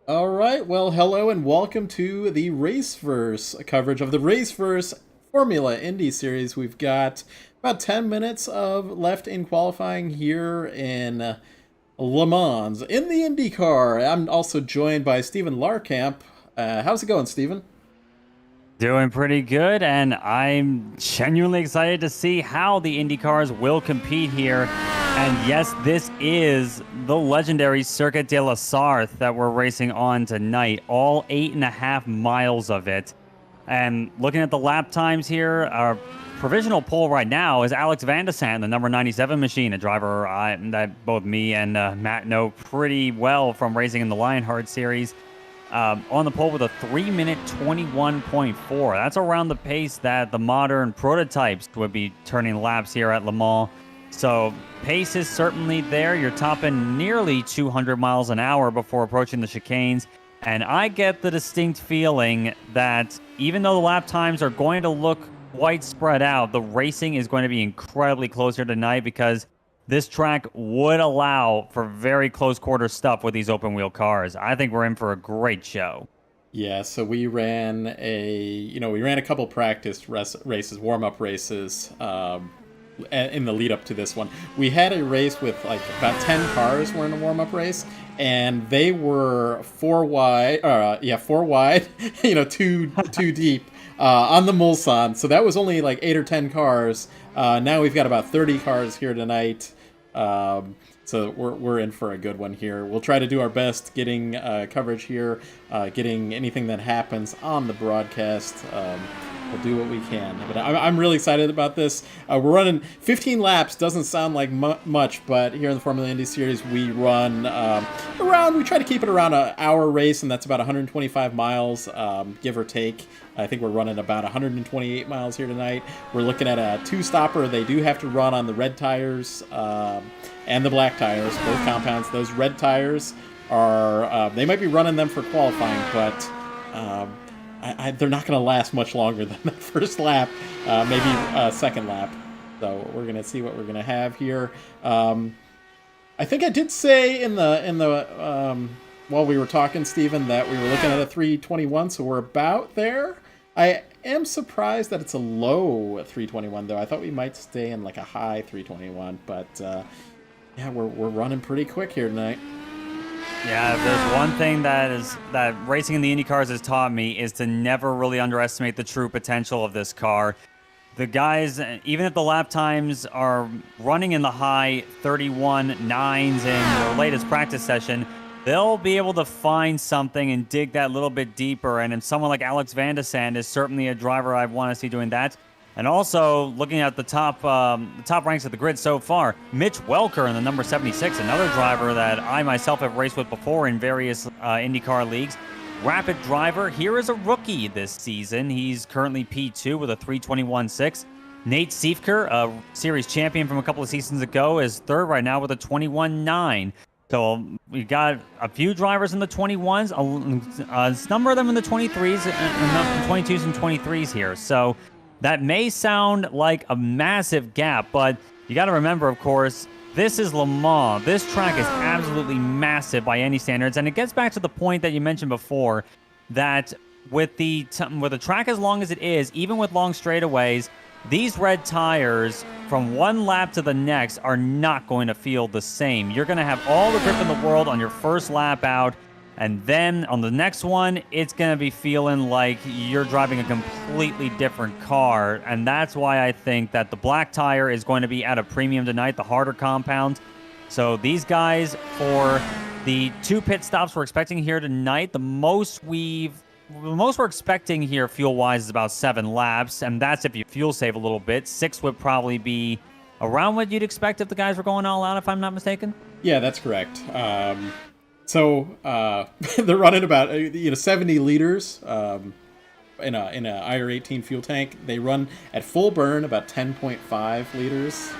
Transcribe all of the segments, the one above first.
All right, well, hello and welcome to the RaceVerse coverage of the RaceVerse Formula Indy Series. We've got about 10 minutes of left in qualifying here in Le Mans in the IndyCar. I'm also joined by Stephen Larkamp. How's it going, Stephen? Doing pretty good, and I'm genuinely excited to see how the Indy cars will compete here. And yes, this is the legendary Circuit de la Sarthe that we're racing on tonight, all 8.5 miles of it. And looking at the lap times here, our provisional pole right now is Alex Van de Sant, the number 97 machine, a driver that both me and Matt know pretty well from racing in the Lionheart series. On the pole with a 3-minute 21.4. That's around the pace that the modern prototypes would be turning laps here at Le Mans. So pace is certainly there. You're topping nearly 200 miles an hour before approaching the chicanes. And I get the distinct feeling that even though the lap times are going to look quite spread out, the racing is going to be incredibly close here tonight because this track would allow for very close quarter stuff with these open wheel cars. I think we're in for a great show. Yeah, so we ran a couple practice races, warm up races, in the lead up to this one. We had a race with like about 10 cars were in a warm up race, and they were four wide, two deep on the Mulsanne. So that was only like 8 or 10 cars. Now we've got about 30 cars here tonight. So we're in for a good one here. We'll try to do our best getting coverage here, getting anything that happens on the broadcast. We'll do what we can. But I'm really excited about this. We're running 15 laps. Doesn't sound like much, but here in the Formula Indy Series, we run we try to keep it around an hour race, and that's about 125 miles, give or take. I think we're running about 128 miles here tonight. We're looking at a two-stopper. They do have to run on the red tires and the black tires, both compounds. Those red tires are, they might be running them for qualifying, but they're not going to last much longer than the first lap, maybe second lap. So we're going to see what we're going to have here. I think I did say in the while we were talking, Stephen, that we were looking at a 321, so we're about there. I am surprised that it's a low 321, though. I thought we might stay in like a high 321, but yeah, we're running pretty quick here tonight. Yeah, if there's one thing that racing in the Indy cars has taught me is to never really underestimate the true potential of this car. The guys, even if the lap times are running in the high 31.9s in their latest practice session, they'll be able to find something and dig that little bit deeper. And someone like Alex Van de Sant is certainly a driver I want to see doing that. And also, looking at the top ranks of the grid so far, Mitch Welker in the number 76, another driver that I myself have raced with before in various IndyCar leagues. Rapid driver. Here is a rookie this season. He's currently P2 with a 321.6. Nate Siefker, a series champion from a couple of seasons ago, is third right now with a 21.9. So we got a few drivers in the 21s, a number of them in the 23s, and 22s and 23s here. So that may sound like a massive gap, but you got to remember, of course, this is Le Mans. This track is absolutely massive by any standards, and it gets back to the point that you mentioned before that with the track as long as it is, even with long straightaways, these red tires from one lap to the next are not going to feel the same. You're going to have all the grip in the world on your first lap out, and then on the next one, it's going to be feeling like you're driving a completely different car. And that's why I think that the black tire is going to be at a premium tonight, the harder compound. So these guys, for the 2 pit stops we're expecting here tonight, the most we're expecting here fuel-wise is about 7 laps. And that's if you fuel save a little bit. 6 would probably be around what you'd expect if the guys were going all out, if I'm not mistaken. Yeah, that's correct. So they're running about 70 liters in a IR18 fuel tank. They run at full burn about 10.5 liters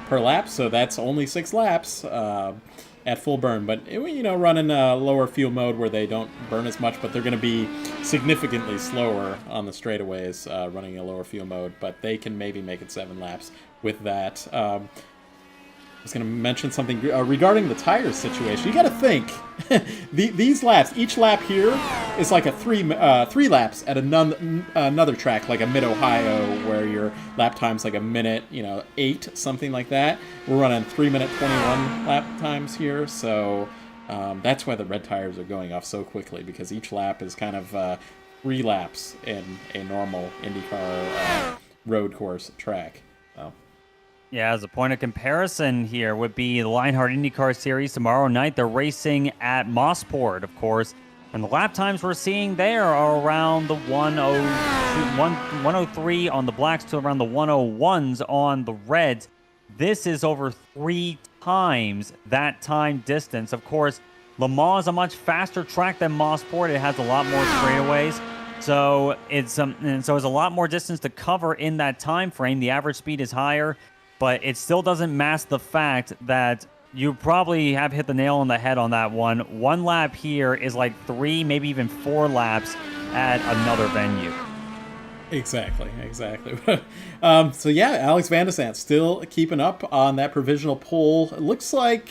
per lap. So that's only 6 laps at full burn. But running a lower fuel mode where they don't burn as much, but they're going to be significantly slower on the straightaways running a lower fuel mode. But they can maybe make it 7 laps with that. was going to mention something regarding the tire situation. You got to think these laps. Each lap here is like a three laps at another track, like a Mid Ohio, where your lap time's like a minute, 8, something like that. We're running 3-minute 21 lap times here, so that's why the red tires are going off so quickly, because each lap is kind of 3 laps in a normal IndyCar road course track. So. Yeah, as a point of comparison here would be the Lionheart IndyCar Series tomorrow night. They're racing at Mosport, of course. And the lap times we're seeing there are around the 103 on the blacks to around the 101s on the reds. This is over 3 times that time distance. Of course, Le Mans is a much faster track than Mosport. It has a lot more straightaways. So it's a lot more distance to cover in that time frame. The average speed is higher. But it still doesn't mask the fact that you probably have hit the nail on the head on that one. 1 lap here is like 3, maybe even 4 laps at another venue. Exactly. So yeah, Alex Van der Sant still keeping up on that provisional pole. It looks like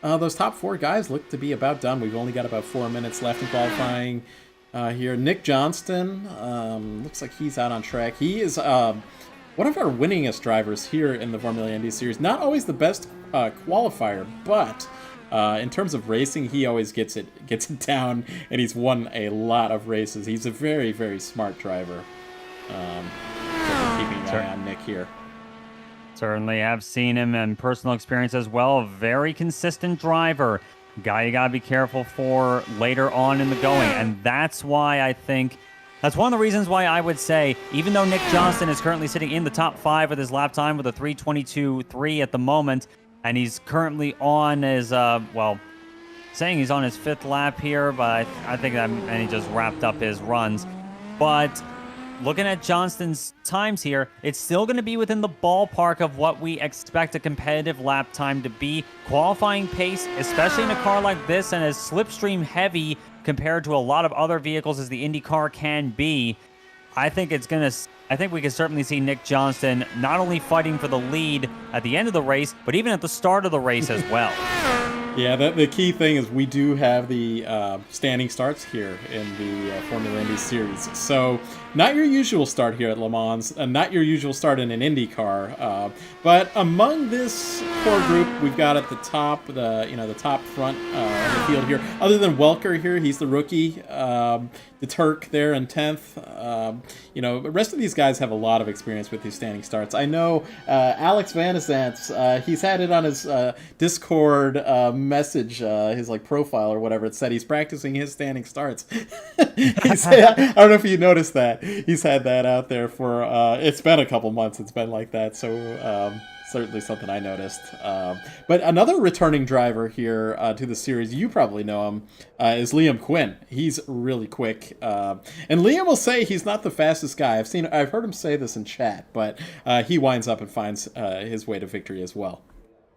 those top 4 guys look to be about done. We've only got about 4 minutes left in qualifying here. Nick Johnston looks like he's out on track. He is one of our winningest drivers here in the Formula Indy Series. Not always the best qualifier, but in terms of racing, he always gets it down, and he's won a lot of races. He's a very, very smart driver. So we're keeping an eye on Nick here. Certainly have seen him in personal experience as well. A very consistent driver. Guy you got to be careful for later on in the going, and that's why I think... That's one of the reasons why I would say, even though Nick Johnston is currently sitting in the top 5 with his lap time with a 3:22.3 at the moment, and he's currently on his, saying he's on his 5th lap here, but I think and he just wrapped up his runs. But looking at Johnston's times here, it's still going to be within the ballpark of what we expect a competitive lap time to be. Qualifying pace, especially in a car like this and as slipstream heavy compared to a lot of other vehicles as the IndyCar can be, I think we can certainly see Nick Johnston not only fighting for the lead at the end of the race, but even at the start of the race as well. Yeah, the key thing is we do have the standing starts here in the Formula Indy Series. So not your usual start here at Le Mans, and not your usual start in an IndyCar. But among this core group, we've got at the top, the top front of the field here. Other than Welker here, he's the rookie. The Turk there in 10th. The rest of these guys have a lot of experience with these standing starts. I know Alex Van der Sant, he's had it on his Discord message, his profile or whatever. It said he's practicing his standing starts. I don't know if you noticed that. He's had that out there for it's been a couple months. It's been like that. So certainly something I noticed. But another returning driver here to the series, you probably know him, is Liam Quinn. He's really quick. And Liam will say he's not the fastest guy. I've heard him say this in chat, but he winds up and finds his way to victory as well.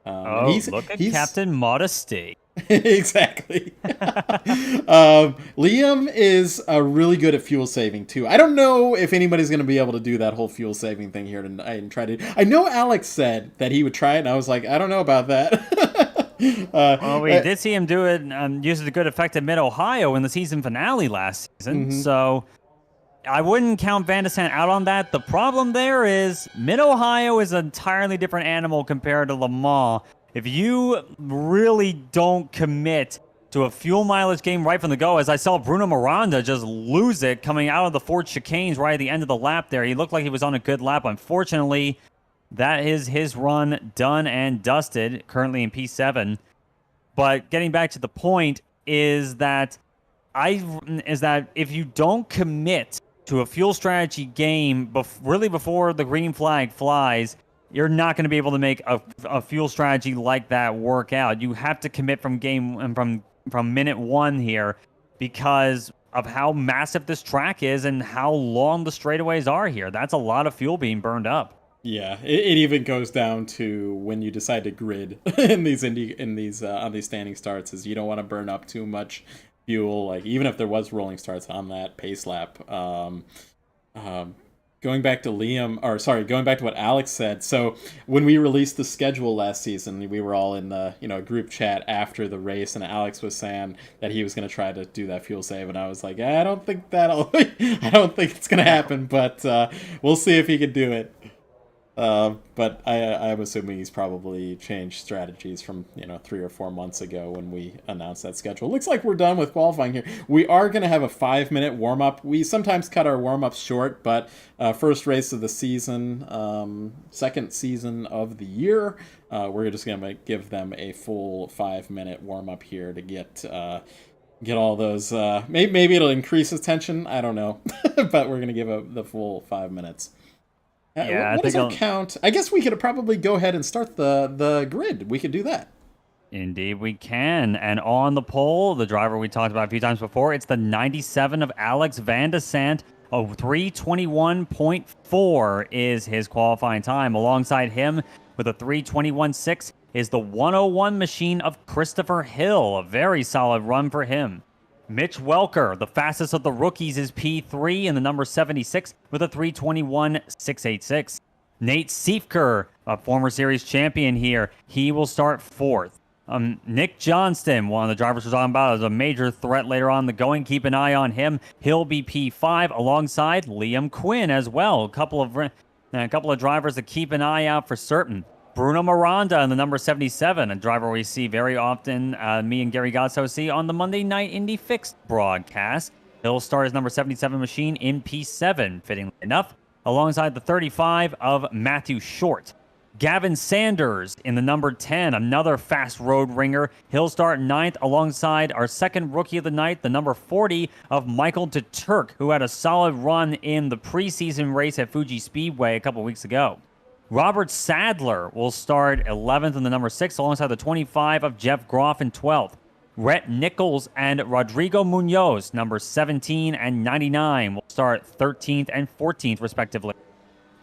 Look at Captain Modesty. Exactly. Liam is really good at fuel saving too. I don't know if anybody's going to be able to do that whole fuel saving thing here tonight and try to. I know Alex said that he would try it, and I was like, I don't know about that. We did see him do it and use it to good effect at Mid Ohio in the season finale last season. Mm-hmm. So I wouldn't count Van der Sant out on that. The problem there is Mid Ohio is an entirely different animal compared to Le Mans. If you really don't commit to a fuel mileage game right from the go, as I saw Bruno Miranda just lose it coming out of the Ford chicanes right at the end of the lap there. He looked like he was on a good lap. Unfortunately, that is his run done and dusted, currently in P7. But getting back to the point is that if you don't commit to a fuel strategy game really before the green flag flies, you're not going to be able to make a fuel strategy like that work out. You have to commit from minute 1 here because of how massive this track is and how long the straightaways are here. That's a lot of fuel being burned up. Yeah, it even goes down to when you decide to grid on these standing starts, is you don't want to burn up too much fuel. Like even if there was rolling starts on that pace lap, going back to going back to what Alex said. So when we released the schedule last season, we were all in the group chat after the race, and Alex was saying that he was going to try to do that fuel save, and I was like, I don't think I don't think it's going to happen, but we'll see if he can do it. But I'm assuming he's probably changed strategies from 3 or 4 months ago when we announced that schedule. Looks like we're done with qualifying here. We are going to have a 5-minute warm-up. We sometimes cut our warm-ups short, but first race of the season, second season of the year, we're just going to give them a full 5-minute warm-up here to get all those. Maybe it'll increase his tension. I don't know, but we're going to give the full 5 minutes. Yeah, what is our count? I guess we could probably go ahead and start the grid. We could do that. Indeed, we can. And on the pole, the driver we talked about a few times before, it's the 97 of Alex Van de Sant. A 3:21.4 is his qualifying time. Alongside him with a 3:21.6 is the 101 machine of Christopher Hill. A very solid run for him. Mitch Welker, the fastest of the rookies, is P3 in the number 76 with a 3:21.686. Nate Siefker, a former series champion here, he will start 4th. Nick Johnston, one of the drivers we're talking about, is a major threat later on the going. Keep an eye on him. He'll be P5 alongside Liam Quinn as well. A couple of drivers to keep an eye out for certain. Bruno Miranda in the number 77, a driver we see very often, me and Gary Godso see on the Monday Night Indy Fixed broadcast. He'll start his number 77 machine in P7, fittingly enough, alongside the 35 of Matthew Short. Gavin Sanders in the number 10, another fast road ringer. He'll start 9th alongside our second rookie of the night, the number 40 of Michael de Turk, who had a solid run in the preseason race at Fuji Speedway a couple weeks ago. Robert Sadler will start 11th in the number 6 alongside the 25 of Jeff Groff in 12th. Rhett Nichols and Rodrigo Munoz, number 17 and 99, will start 13th and 14th respectively.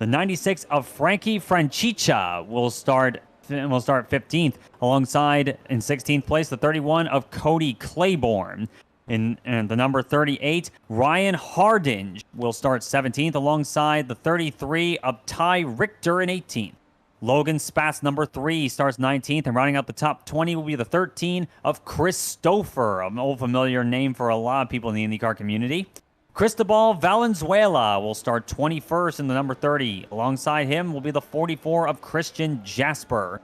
The 96 of Frankie Francica will start 15th alongside in 16th place the 31 of Cody Claiborne. In the number 38, Ryan Hardinge will start 17th alongside the 33 of Ty Richter in 18th. Logan Spatz, number 3, starts 19th, and rounding out the top 20 will be the 13 of Chris Stouffer, an old familiar name for a lot of people in the IndyCar community. Cristobal Valenzuela will start 21st in the number 30. Alongside him will be the 44 of Christian Jasper.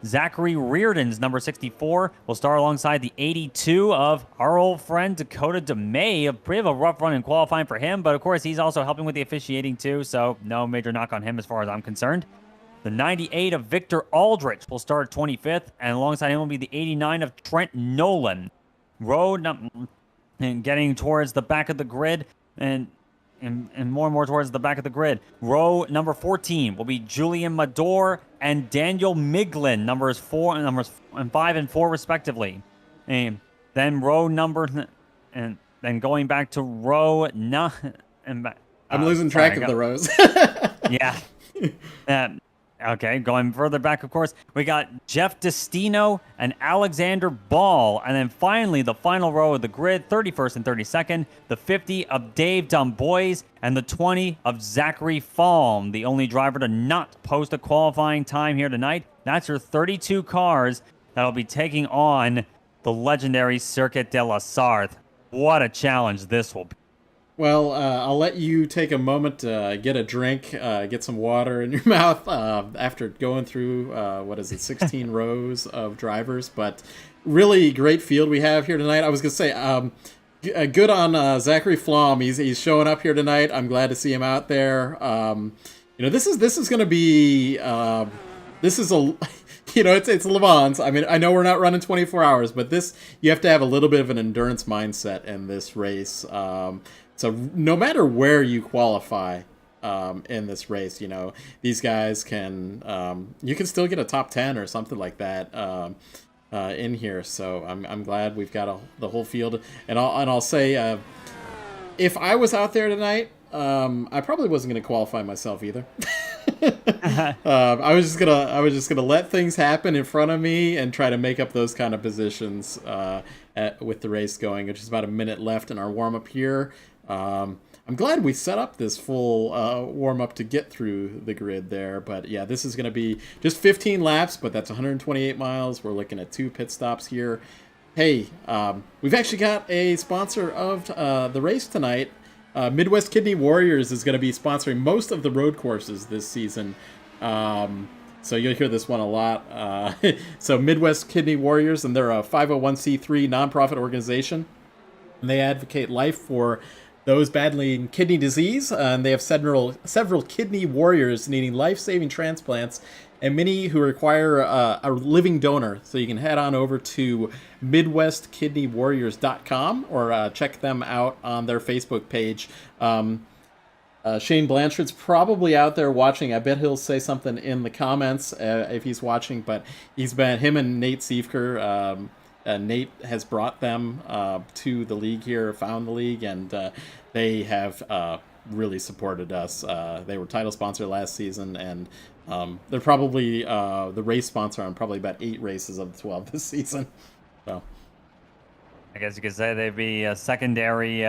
Zachary Reardon's number 64 will start alongside the 82 of our old friend Dakota DeMay. A bit of a rough run in qualifying for him, but of course he's also helping with the officiating too, so no major knock on him as far as I'm concerned. The 98 of Victor Aldrich will start 25th, and alongside him will be the 89 of Trent Nolan. And getting towards the back of the grid, and more and more towards the back of the grid. Row number 14 will be Julian Mador and Daniel Miglin, numbers 5 and 4 respectively. And then going back to row 9. I'm losing track of the rows. Yeah. Okay, going further back, of course, we got Jeff Destino and Alexander Ball. And then finally, the final row of the grid, 31st and 32nd, the 50 of Dave Dombois and the 20 of Zachary Falm, the only driver to not post a qualifying time here tonight. That's your 32 cars that will be taking on the legendary Circuit de la Sarthe. What a challenge this will be. Well, I'll let you take a moment to get a drink, get some water in your mouth after going through, 16 rows of drivers. But really great field we have here tonight. I was going to say, good on Zachary Flom. He's showing up here tonight. I'm glad to see him out there. This is going to be, it's Le Mans. I mean, I know we're not running 24 hours, but you have to have a little bit of an endurance mindset in this race. So no matter where you qualify in this race, these guys you can still get a top 10 or something like that in here. So I'm glad we've got the whole field. And I'll say, if I was out there tonight, I probably wasn't going to qualify myself either. I was just gonna let things happen in front of me and try to make up those kind of positions with the race going. Which is about a minute left in our warm up here. I'm glad we set up this full warm-up to get through the grid there. But yeah, this is going to be just 15 laps, but that's 128 miles. We're looking at 2 pit stops here. Hey, we've actually got a sponsor of the race tonight. Midwest Kidney Warriors is going to be sponsoring most of the road courses this season. So you'll hear this one a lot. So Midwest Kidney Warriors, and they're a 501c3 nonprofit organization. And they advocate life for those battling kidney disease, and they have several kidney warriors needing life-saving transplants, and many who require a living donor. So you can head on over to MidwestKidneyWarriors.com or check them out on their Facebook page. Shane Blanchard's probably out there watching. I bet he'll say something in the comments if he's watching. But him and Nate Siefker. Nate has brought them to the league here, found the league, and they have really supported us. They were title sponsor last season, and they're probably the race sponsor on probably about 8 races of the 12 this season. So, I guess you could say they'd be a secondary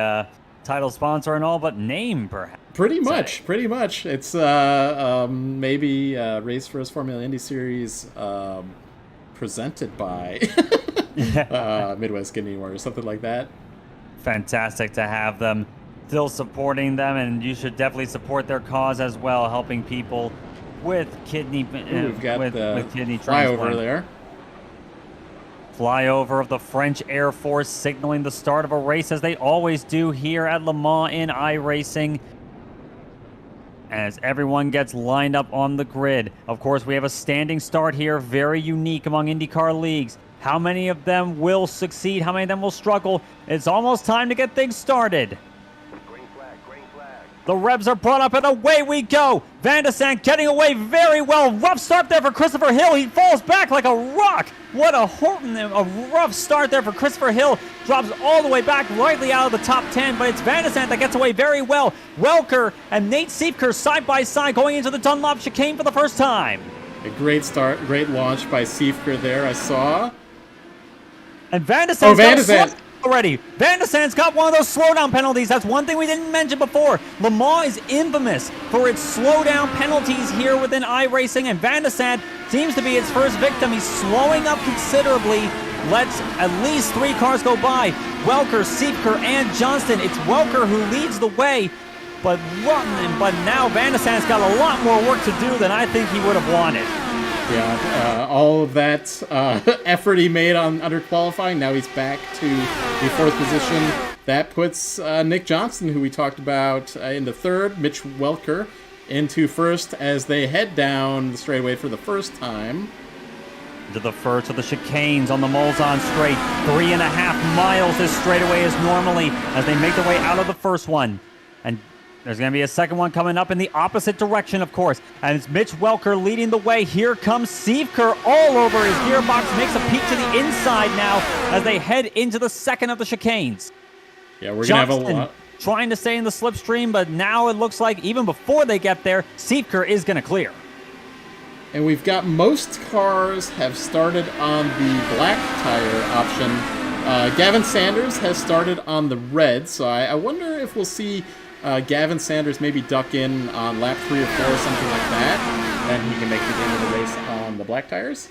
title sponsor and all, but name perhaps. Pretty much. It's maybe RaceVerse Formula Indy Series presented by Midwest Kidney Warriors, something like that. Fantastic to have them still supporting them, and you should definitely support their cause as well, helping people with kidney we've got with kidney flyover there. Flyover of the French Air Force signaling the start of a race, as they always do here at Le Mans in iRacing. As everyone gets lined up on the grid. Of course, we have a standing start here, very unique among IndyCar leagues. How many of them will succeed? How many of them will struggle? It's almost time to get things started. Green flag. The revs are brought up and away we go. Van de Sant getting away very well. Rough start there for Christopher Hill. He falls back like a rock. What a rough start there for Christopher Hill. Drops all the way back, rightly out of the top 10, but it's Van de Sant that gets away very well. Welker and Nate Siefker side by side going into the Dunlop chicane for the first time. A great start, great launch by Siefker there, I saw. And Van de Sant's already. Van de Sant's got one of those slowdown penalties. That's one thing we didn't mention before. Le Mans is infamous for its slowdown penalties here within iRacing, and Van de Sant seems to be its first victim. He's slowing up considerably. Lets at least 3 cars go by. Welker, Siefker, and Johnston. It's Welker who leads the way, but now Van de Sant's got a lot more work to do than I think he would have wanted. Yeah, all of that effort he made under qualifying, now he's back to the 4th position. That puts Nick Johnston, who we talked about, into 3rd. Mitch Welker into 1st as they head down the straightaway for the first time. To the first of the chicanes on the Mulsanne straight. 3.5 miles this straightaway is normally as they make their way out of the first one. And there's going to be a second one coming up in the opposite direction, of course. And it's Mitch Welker leading the way. Here comes Siefker all over his gearbox. Makes a peek to the inside now as they head into the second of the chicanes. Yeah, we're going to have a lot. Trying to stay in the slipstream, but now it looks like even before they get there, Siefker is going to clear. And we've got most cars have started on the black tire option. Gavin Sanders has started on the red, so I wonder if we'll see Gavin Sanders maybe duck in on lap 3 or 4 or something like that, and he can make it into the race on the black tires.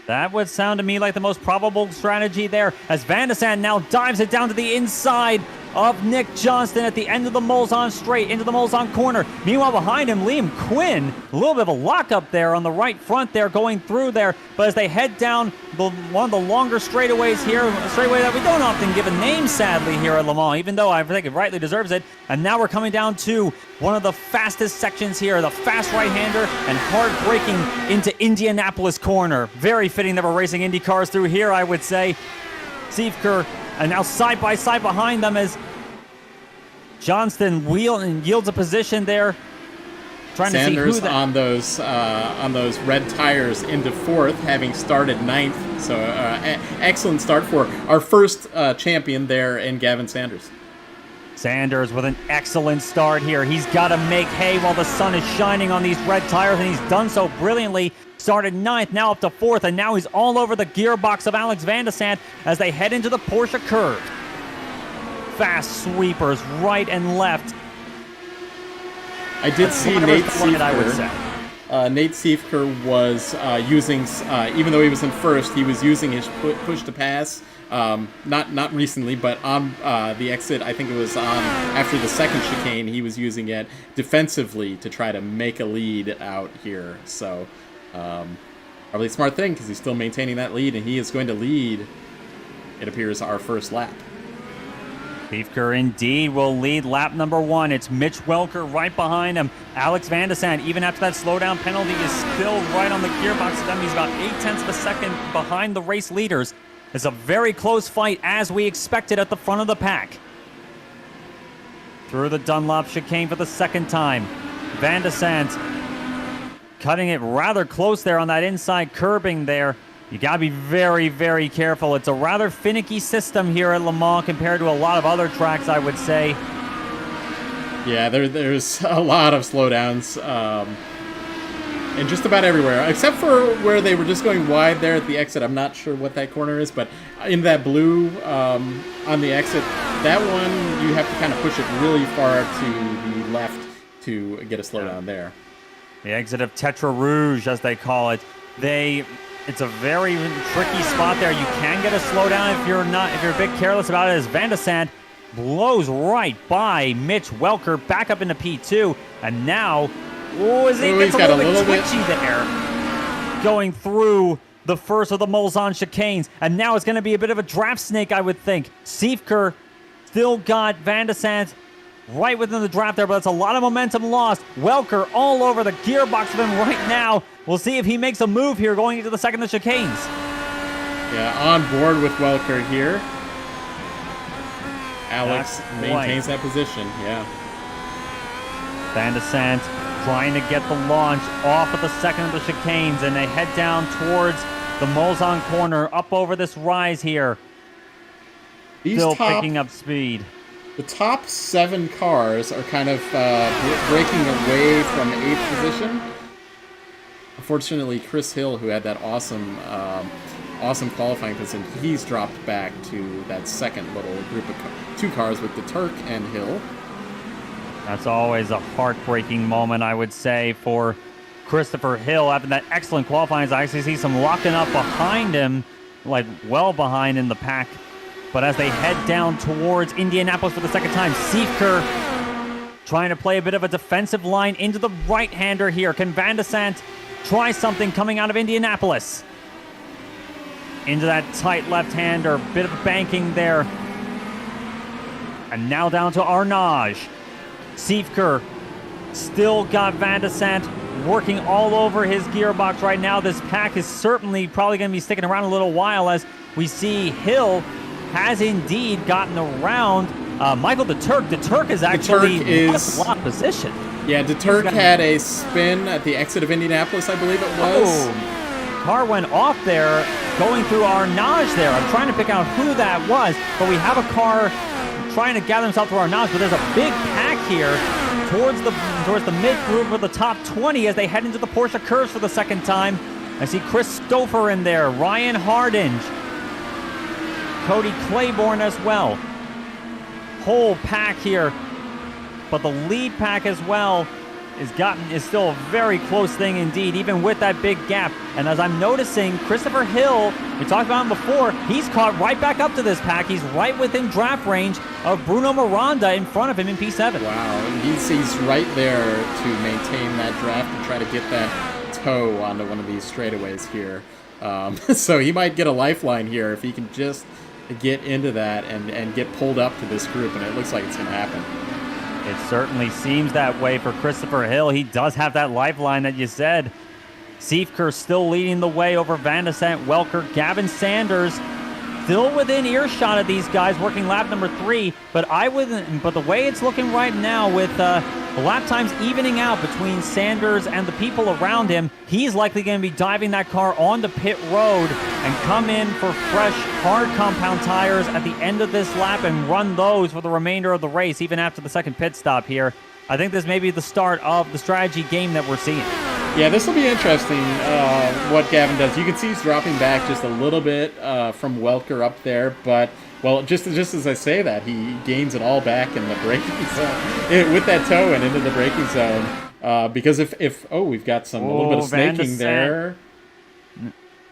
That would sound to me like the most probable strategy there, as Van de Sant now dives it down to the inside of Nick Johnston at the end of the Mulsanne straight into the Mulsanne corner. Meanwhile, behind him, Liam Quinn, a little bit of a lockup there on the right front there going through there. But as they head down one of the longer straightaways here, a straightaway that we don't often give a name, sadly, here at Le Mans, even though I think it rightly deserves it. And now we're coming down to one of the fastest sections here, the fast right-hander and hard braking into Indianapolis corner. Very fitting that we're racing Indy cars through here, I would say. Siefker, and now side by side behind them as Johnston yields a position there. Trying Sanders to see who on those red tires into 4th, having started 9th. So excellent start for our first champion there in Gavin Sanders. Sanders with an excellent start here. He's got to make hay while the sun is shining on these red tires, and he's done so brilliantly. Started 9th, now up to 4th, and now he's all over the gearbox of Alex Van de Sant as they head into the Porsche curve. fast sweepers right and left. I did see Whatever's Nate the line, I would say. Siefker. Nate Siefker was using, even though he was in first, he was using his push to pass. Not recently, but on the exit, I think it was on after the second chicane, he was using it defensively to try to make a lead out here. So probably a smart thing because he's still maintaining that lead, and he is going to lead, it appears, our first lap. Siefker indeed will lead lap number 1. It's Mitch Welker right behind him. Alex Van de Sant, even after that slowdown penalty, is still right on the gearbox of them. He's about 0.8 of a second behind the race leaders. It's a very close fight, as we expected, at the front of the pack. Through the Dunlop chicane for the second time. Van de Sant cutting it rather close there on that inside curbing there. You got to be very, very careful. It's a rather finicky system here at Le Mans compared to a lot of other tracks, I would say. Yeah, there's a lot of slowdowns. And just about everywhere, except for where they were just going wide there at the exit. I'm not sure what that corner is, but in that blue on the exit, that one, you have to kind of push it really far to the left to get a slowdown there. The exit of Tetra Rouge, as they call it. It's a very tricky spot there. You can get a slowdown if you're a bit careless about it, as Van de Sant blows right by Mitch Welker back up into P2, and now he's got a little bit twitchy there, going through the first of the Mulsanne chicanes, and now it's going to be a bit of a draft snake, I would think. Siefker still got Van de Sant right within the draft there, but it's a lot of momentum lost. Welker all over the gearbox of him right now. We'll see if he makes a move here going into the second of the chicanes. Yeah, on board with Welker here. Alex maintains that position, yeah. Van de Sant trying to get the launch off of the second of the chicanes, and they head down towards the Mulsanne corner, up over this rise here. Still picking up speed. The top 7 cars are kind of breaking away from 8th position. Unfortunately, Chris Hill, who had that awesome qualifying position, he's dropped back to that second little group of 2 cars with the Turk and Hill. That's always a heartbreaking moment, I would say, for Christopher Hill. After that excellent qualifying, I actually see some locking up behind him, like well behind in the pack. But as they head down towards Indianapolis for the second time, Siefker trying to play a bit of a defensive line into the right-hander here. Can Van de Sant try something coming out of Indianapolis? Into that tight left-hander, bit of banking there. And now down to Arnage. Siefker still got Van de Sant working all over his gearbox right now. This pack is certainly probably going to be sticking around a little while, as we see Hill has indeed gotten around Michael the Turk. The Turk is actually in a slot position. Yeah, the Turk had a spin at the exit of Indianapolis, I believe it was. Oh, car went off there, going through Arnage there. I'm trying to pick out who that was, but we have a car trying to gather himself through Arnage, but there's a big pack here towards the mid group of the top 20 as they head into the Porsche curves for the second time. I see Chris Stouffer in there, Ryan Hardinge, Cody Claiborne as well. Whole pack here, but the lead pack as well is still a very close thing indeed, even with that big gap. And as I'm noticing, Christopher Hill, we talked about him before, he's caught right back up to this pack. He's right within draft range of Bruno Miranda in front of him in P7. Wow, he's right there to maintain that draft and try to get that toe onto one of these straightaways here. So he might get a lifeline here if he can just get into that and get pulled up to this group, and it looks like it's going to happen. It certainly seems that way for Christopher Hill. He does have that lifeline that you said. Siefker still leading the way over Van de Sant, Welker, Gavin Sanders still within earshot of these guys, working lap number 3. But the way it's looking right now, with the lap times evening out between Sanders and the people around him, he's likely going to be diving that car onto pit road and come in for fresh, hard compound tires at the end of this lap and run those for the remainder of the race, even after the second pit stop here. I think this may be the start of the strategy game that we're seeing. Yeah, this will be interesting, what Gavin does. You can see he's dropping back just a little bit from Welker up there, but, well, just as I say that, he gains it all back in the braking zone, with that toe and into the braking zone. Because if we've got a little bit of snaking there.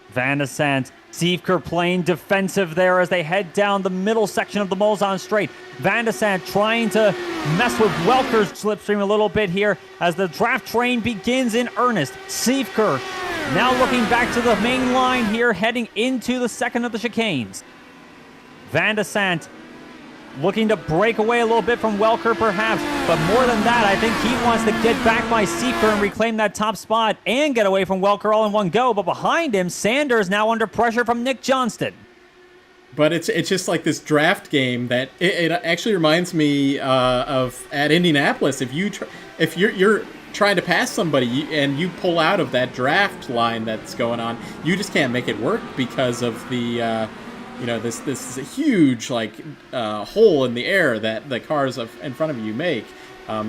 Van de Sant, Siefker playing defensive there as they head down the middle section of the Mulsanne Straight. Van de Sant trying to mess with Welker's slipstream a little bit here as the draft train begins in earnest. Siefker now looking back to the main line here, heading into the second of the chicanes. Van de Sant looking to break away a little bit from Welker perhaps, but more than that, I think he wants to get back by Siefker and reclaim that top spot and get away from Welker all in one go. But behind him, Sanders now under pressure from Nick Johnston. But it's just like this draft game that it actually reminds me of at Indianapolis. If you're trying to pass somebody and you pull out of that draft line that's going on, you just can't make it work because of the this is a huge hole in the air that the cars in front of you make.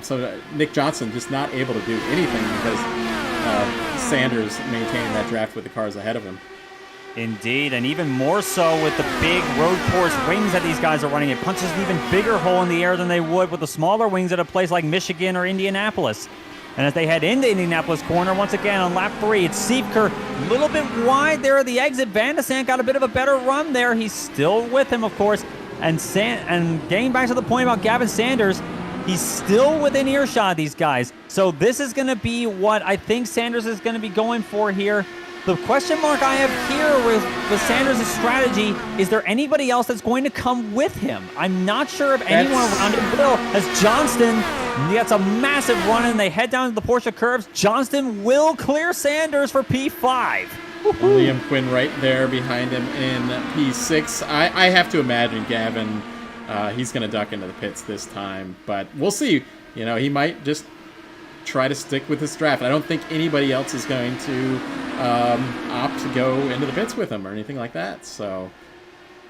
So Nick Johnson just not able to do anything because Sanders maintaining that draft with the cars ahead of him. Indeed, and even more so with the big road course wings that these guys are running. It punches an even bigger hole in the air than they would with the smaller wings at a place like Michigan or Indianapolis. And as they head into Indianapolis corner, once again on lap 3, it's Siefker a little bit wide there at the exit. Van de Sant got a bit of a better run there. He's still with him, of course. And getting back to the point about Gavin Sanders, he's still within earshot of these guys. So this is going to be what I think Sanders is going to be going for here. The question mark I have here with Sanders' strategy, is there anybody else that's going to come with him? I'm not sure if anyone around him will, as Johnston gets a massive run and they head down to the Porsche curves. Johnston will clear Sanders for P5. Liam Quinn right there behind him in P6. I have to imagine Gavin, he's going to duck into the pits this time, but we'll see. He might just try to stick with his draft. I don't think anybody else is going to opt to go into the pits with him or anything like that. So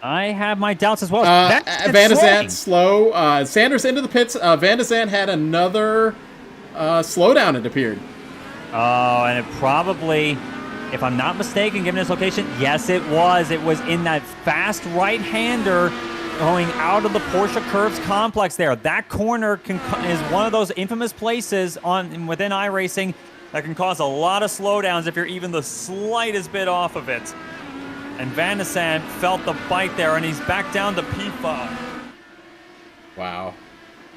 I have my doubts as well. Van de Sant slow. Sanders into the pits. Van de Sant had another slowdown, it appeared. Oh, and it probably, if I'm not mistaken, given this location, yes, it was. It was in that fast right-hander going out of the Porsche Curves complex there. That corner is one of those infamous places within iRacing that can cause a lot of slowdowns if you're even the slightest bit off of it. And Van de Sant felt the bite there, and he's back down to P5. Wow.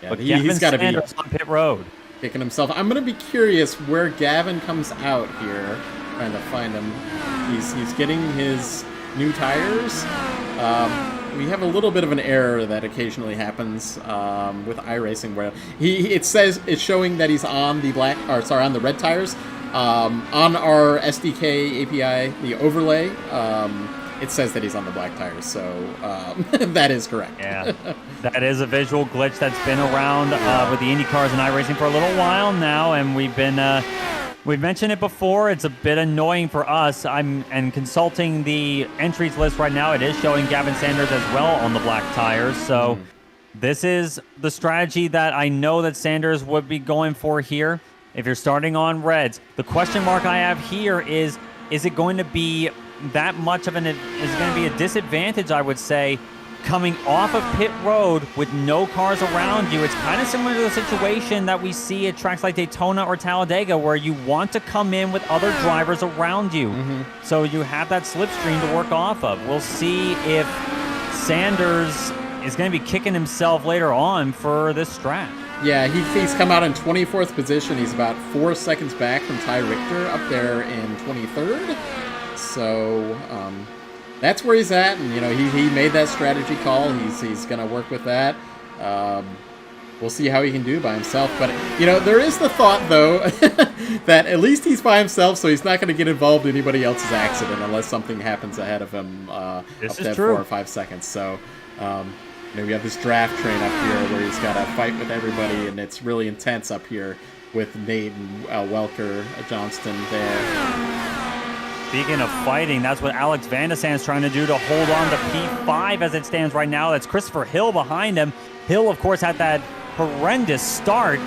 Yeah, but he's got to be on pit road. Kicking himself. I'm going to be curious where Gavin comes out here. Trying to find him. He's getting his new tires. We have a little bit of an error that occasionally happens with iRacing where it says it's showing that he's on the on the red tires. On our SDK API, the overlay, it says that he's on the black tires, so that is correct. Yeah, that is a visual glitch that's been around with the IndyCars and iRacing for a little while now, and we've mentioned it before. It's a bit annoying for us. I'm consulting the entries list right now. It is showing Gavin Sanders as well on the black tires. So this is the strategy that I know that Sanders would be going for here. If you're starting on reds, the question mark I have here is it going to be that much of is it going to be a disadvantage, I would say, coming off of pit road with no cars around you? It's kind of similar to the situation that we see at tracks like Daytona or Talladega, where you want to come in with other drivers around you. So you have that slipstream to work off of. We'll see if Sanders is going to be kicking himself later on for this strat. Yeah, he's come out in 24th position. He's about 4 seconds back from Ty Richter up there in 23rd. So that's where he's at, and he made that strategy call. He's going to work with that. We'll see how he can do by himself. But there is the thought though that at least he's by himself, so he's not going to get involved in anybody else's accident unless something happens ahead of him up to 4 or 5 seconds. So we have this draft train up here where he's got to fight with everybody, and it's really intense up here with Nate and Welker, Johnston there. Speaking of fighting, that's what Alex Van de Sant's trying to do to hold on to P5 as it stands right now. That's Christopher Hill behind him. Hill, of course, had that horrendous start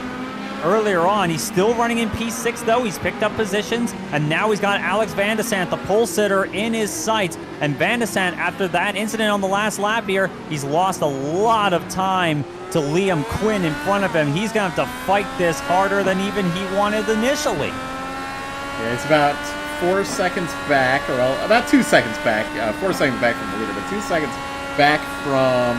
earlier on. He's still running in P6, though. He's picked up positions, and now he's got Alex Van de Sant, the pole sitter, in his sights. And Van de Sant, after that incident on the last lap here, he's lost a lot of time to Liam Quinn in front of him. He's going to have to fight this harder than even he wanted initially. Yeah, it's about 4 seconds back, or well, about 2 seconds back. 4 seconds back from the leader, but 2 seconds back from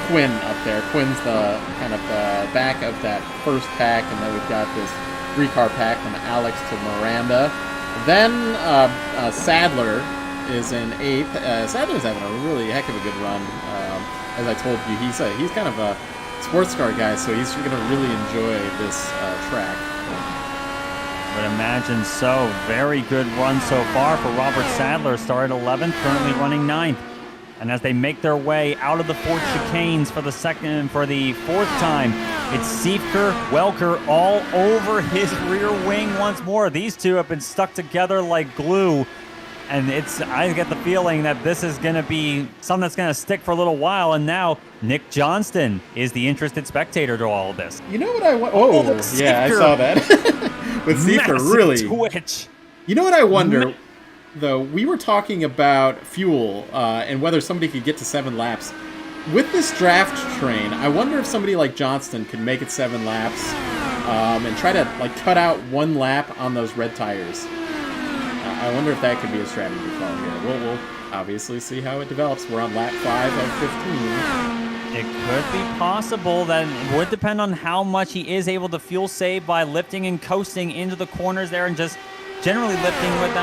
Quinn up there. Quinn's the kind of the back of that first pack, and then we've got this 3-car pack from Alex to Miranda. Then Sadler is in 8th. Sadler's having a really heck of a good run. As I told you, he's kind of a sports car guy, so he's going to really enjoy this track. Would imagine so. Very good run so far for Robert Sadler. Started 11th, currently running 9th. And as they make their way out of the fourth chicanes for the fourth time, it's Siefker, Welker all over his rear wing once more. These two have been stuck together like glue. And I get the feeling that this is going to be something that's going to stick for a little while. And now Nick Johnston is the interested spectator to all of this. You know what I want? Oh, yeah, I saw that. With Siefker, really. Twitch. You know what I wonder? Though, we were talking about fuel and whether somebody could get to 7 laps. With this draft train, I wonder if somebody like Johnston could make it 7 laps and try to cut out 1 lap on those red tires. I wonder if that could be a strategy to follow here. We'll obviously see how it develops. We're on lap 5 of 15. It could be possible. That it would depend on how much he is able to fuel save by lifting and coasting into the corners there and just generally lifting with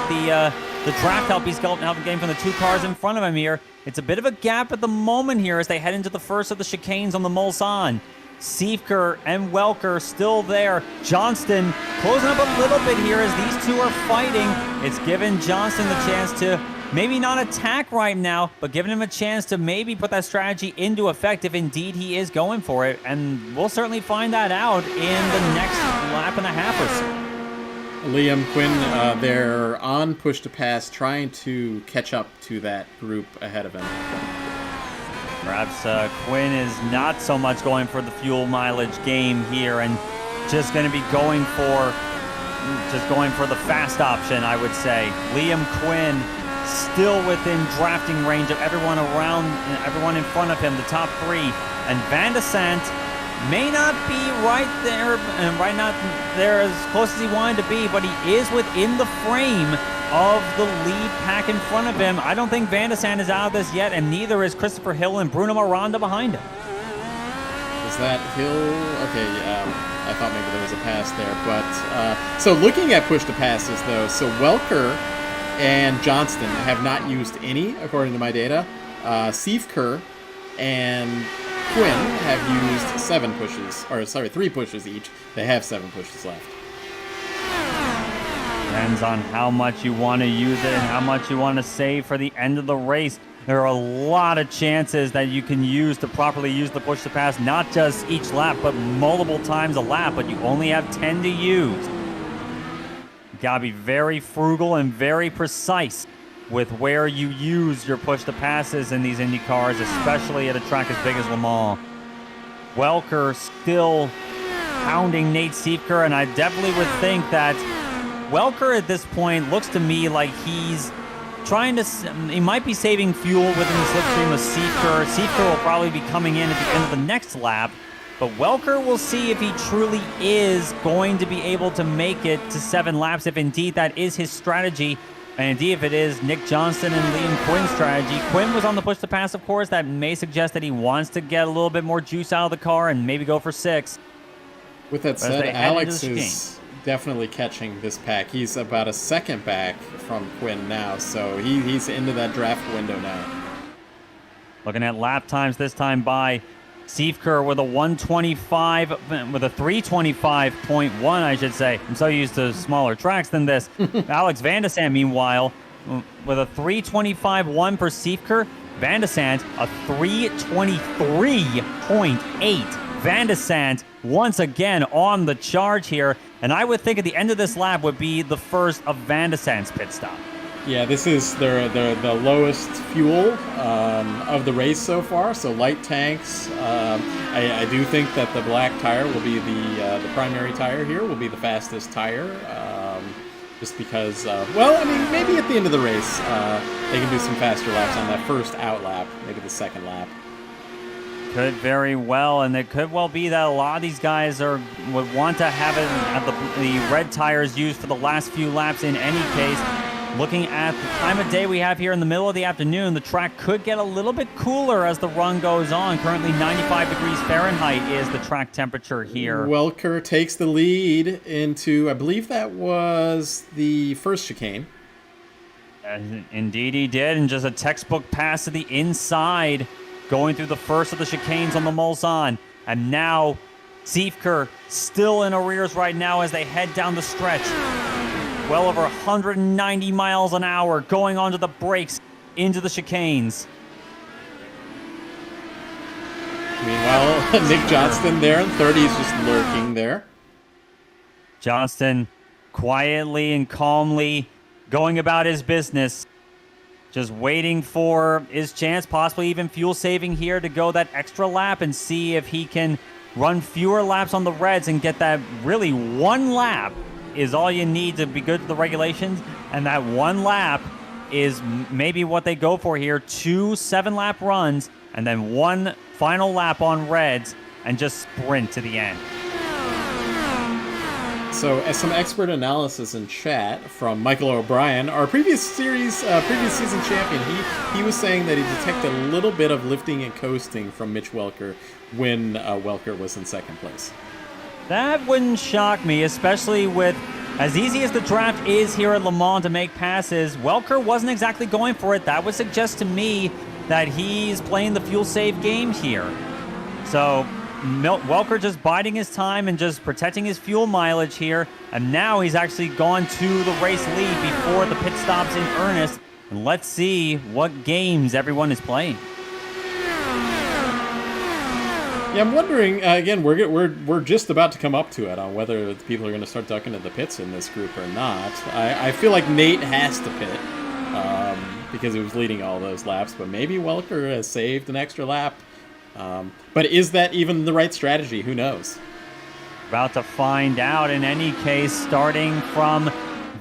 the draft help he's getting from the 2 cars in front of him here. It's a bit of a gap at the moment here as they head into the first of the chicanes on the Mulsanne. Siefker and Welker still there. Johnston closing up a little bit here as these two are fighting. It's given Johnston the chance to maybe not attack right now, but giving him a chance to maybe put that strategy into effect if indeed he is going for it. And we'll certainly find that out in the next lap and a half or so. Liam Quinn, they're on push to pass, trying to catch up to that group ahead of him. Perhaps Quinn is not so much going for the fuel mileage game here and just going to be going for the fast option, I would say. Liam Quinn still within drafting range of everyone in front of him, the top 3. And Van de Sant may not be right there, and right not there as close as he wanted to be, but he is within the frame of the lead pack in front of him. I don't think Van de Sant is out of this yet, and neither is Christopher Hill and Bruno Miranda behind him. Is that Hill? Okay, I thought maybe there was a pass there. But so looking at push to passes, though, so Welker and Johnston have not used any, according to my data. Siefker and Quinn have used 3 pushes each. They have 7 pushes left. Depends on how much you want to use it and how much you want to save for the end of the race. There are a lot of chances that you can use to properly use the push to pass, not just each lap, but multiple times a lap, but you only have 10 to use. You gotta be very frugal and very precise with where you use your push to passes in these Indy cars, especially at a track as big as Le Mans. Welker still pounding Nate Siefker, and I definitely would think that Welker at this point looks to me like he's trying to, he might be saving fuel within the slipstream of Siefker. Siefker will probably be coming in at the end of the next lap, but Welker will see if he truly is going to be able to make it to 7 laps, if indeed that is his strategy. And indeed, if it is Nick Johnston and Liam Quinn's strategy. Quinn was on the push to pass, of course. That may suggest that he wants to get a little bit more juice out of the car and maybe go for 6. With that said, Alex is definitely catching this pack. He's about a second back from Quinn now, so he's into that draft window now. Looking at lap times this time by Siefker with a 325.1, I should say. I'm so used to smaller tracks than this. Alex Van de Sant, meanwhile, with a 325.1 for Siefker. Van de Sant, a 323.8. Van de Sant once again on the charge here, and I would think at the end of this lap would be the first of Van de Sant's pit stop. Yeah, this is the lowest fuel of the race so far, so light tanks. I do think that the black tire will be the primary tire here, will be the fastest tire, just because, well, I mean, maybe at the end of the race, they can do some faster laps on that first out lap, maybe the second lap. Could very well, and it could well be that a lot of these guys would want to have the red tires used for the last few laps in any case. Looking at the time of day we have here in the middle of the afternoon, the track could get a little bit cooler as the run goes on. Currently 95 degrees Fahrenheit is the track temperature here. Welker takes the lead into, I believe that was the first chicane. Indeed he did, and just a textbook pass to the inside, going through the first of the chicanes on the Mulsanne. And now Siefker still in arrears right now as they head down the stretch. Well over 190 miles an hour going onto the brakes into the chicanes. Meanwhile, Nick Johnston there in 30 is just lurking there. Johnston quietly and calmly going about his business. Just waiting for his chance, possibly even fuel saving here to go that extra lap and see if he can run fewer laps on the reds and get that really one lap is all you need to be good to the regulations, and that one lap is maybe what they go for here. 2 7-lap runs, and then one final lap on reds, and just sprint to the end. So, as some expert analysis in chat from Michael O'Brien, our previous season champion, he was saying that he detected a little bit of lifting and coasting from Mitch Welker when Welker was in second place. That wouldn't shock me, especially with as easy as the draft is here at Le Mans to make passes. Welker wasn't exactly going for it. That would suggest to me that he's playing the fuel save game here. So Welker just biding his time and just protecting his fuel mileage here. And now he's actually gone to the race lead before the pit stops in earnest. And let's see what games everyone is playing. Yeah, I'm wondering, again, we're just about to come up to it on whether people are going to start ducking to the pits in this group or not. I feel like Nate has to pit because he was leading all those laps, but maybe Welker has saved an extra lap. But is that even the right strategy? Who knows? About to find out. In any case, starting from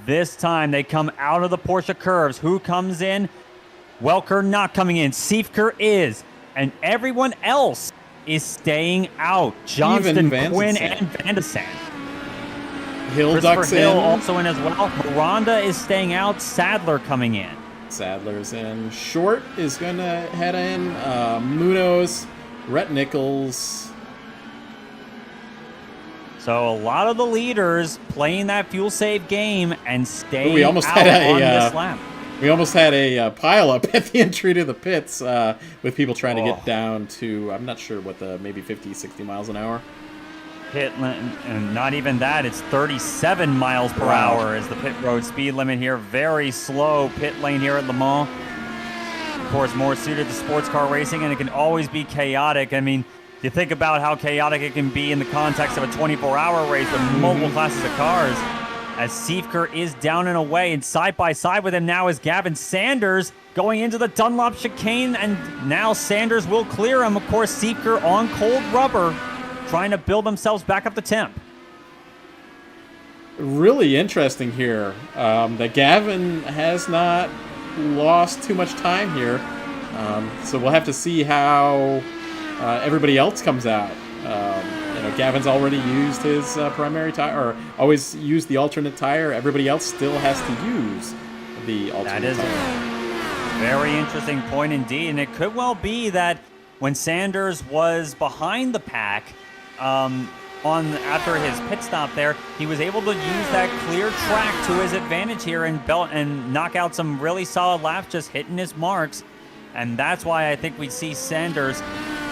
this time, they come out of the Porsche curves. Who comes in? Welker not coming in. Siefker is. And everyone else is staying out. Johnston, Quinn, and Van de Sande. Hill ducks in. Hill also in as well. Miranda is staying out. Sadler coming in. Sadler's in. Short is going to head in. Munoz, Rhett Nichols. So a lot of the leaders playing that fuel save game and staying we almost out had on this lap. We almost had a pile-up at the entry to the pits with people trying to get down to, I'm not sure what maybe 50, 60 miles an hour. And not even that, it's 37 miles per hour is the pit road speed limit here. Very slow pit lane here at Le Mans. Of course, more suited to sports car racing, and it can always be chaotic. I mean, you think about how chaotic it can be in the context of a 24-hour race with multiple classes of cars. As Siefker is down and away, and side by side with him now is Gavin Sanders going into the Dunlop chicane, and now Sanders will clear him. Of course, Siefker on cold rubber, trying to build themselves back up the temp. Really interesting here that Gavin has not lost too much time here. So we'll have to see how everybody else comes out. Gavin's already used his primary tire, or always used the alternate tire. Everybody else still has to use the alternate tire. That is a very interesting point indeed, and it could well be that when Sanders was behind the pack after his pit stop there, he was able to use that clear track to his advantage here and knock out some really solid laps, just hitting his marks. And that's why I think we see Sanders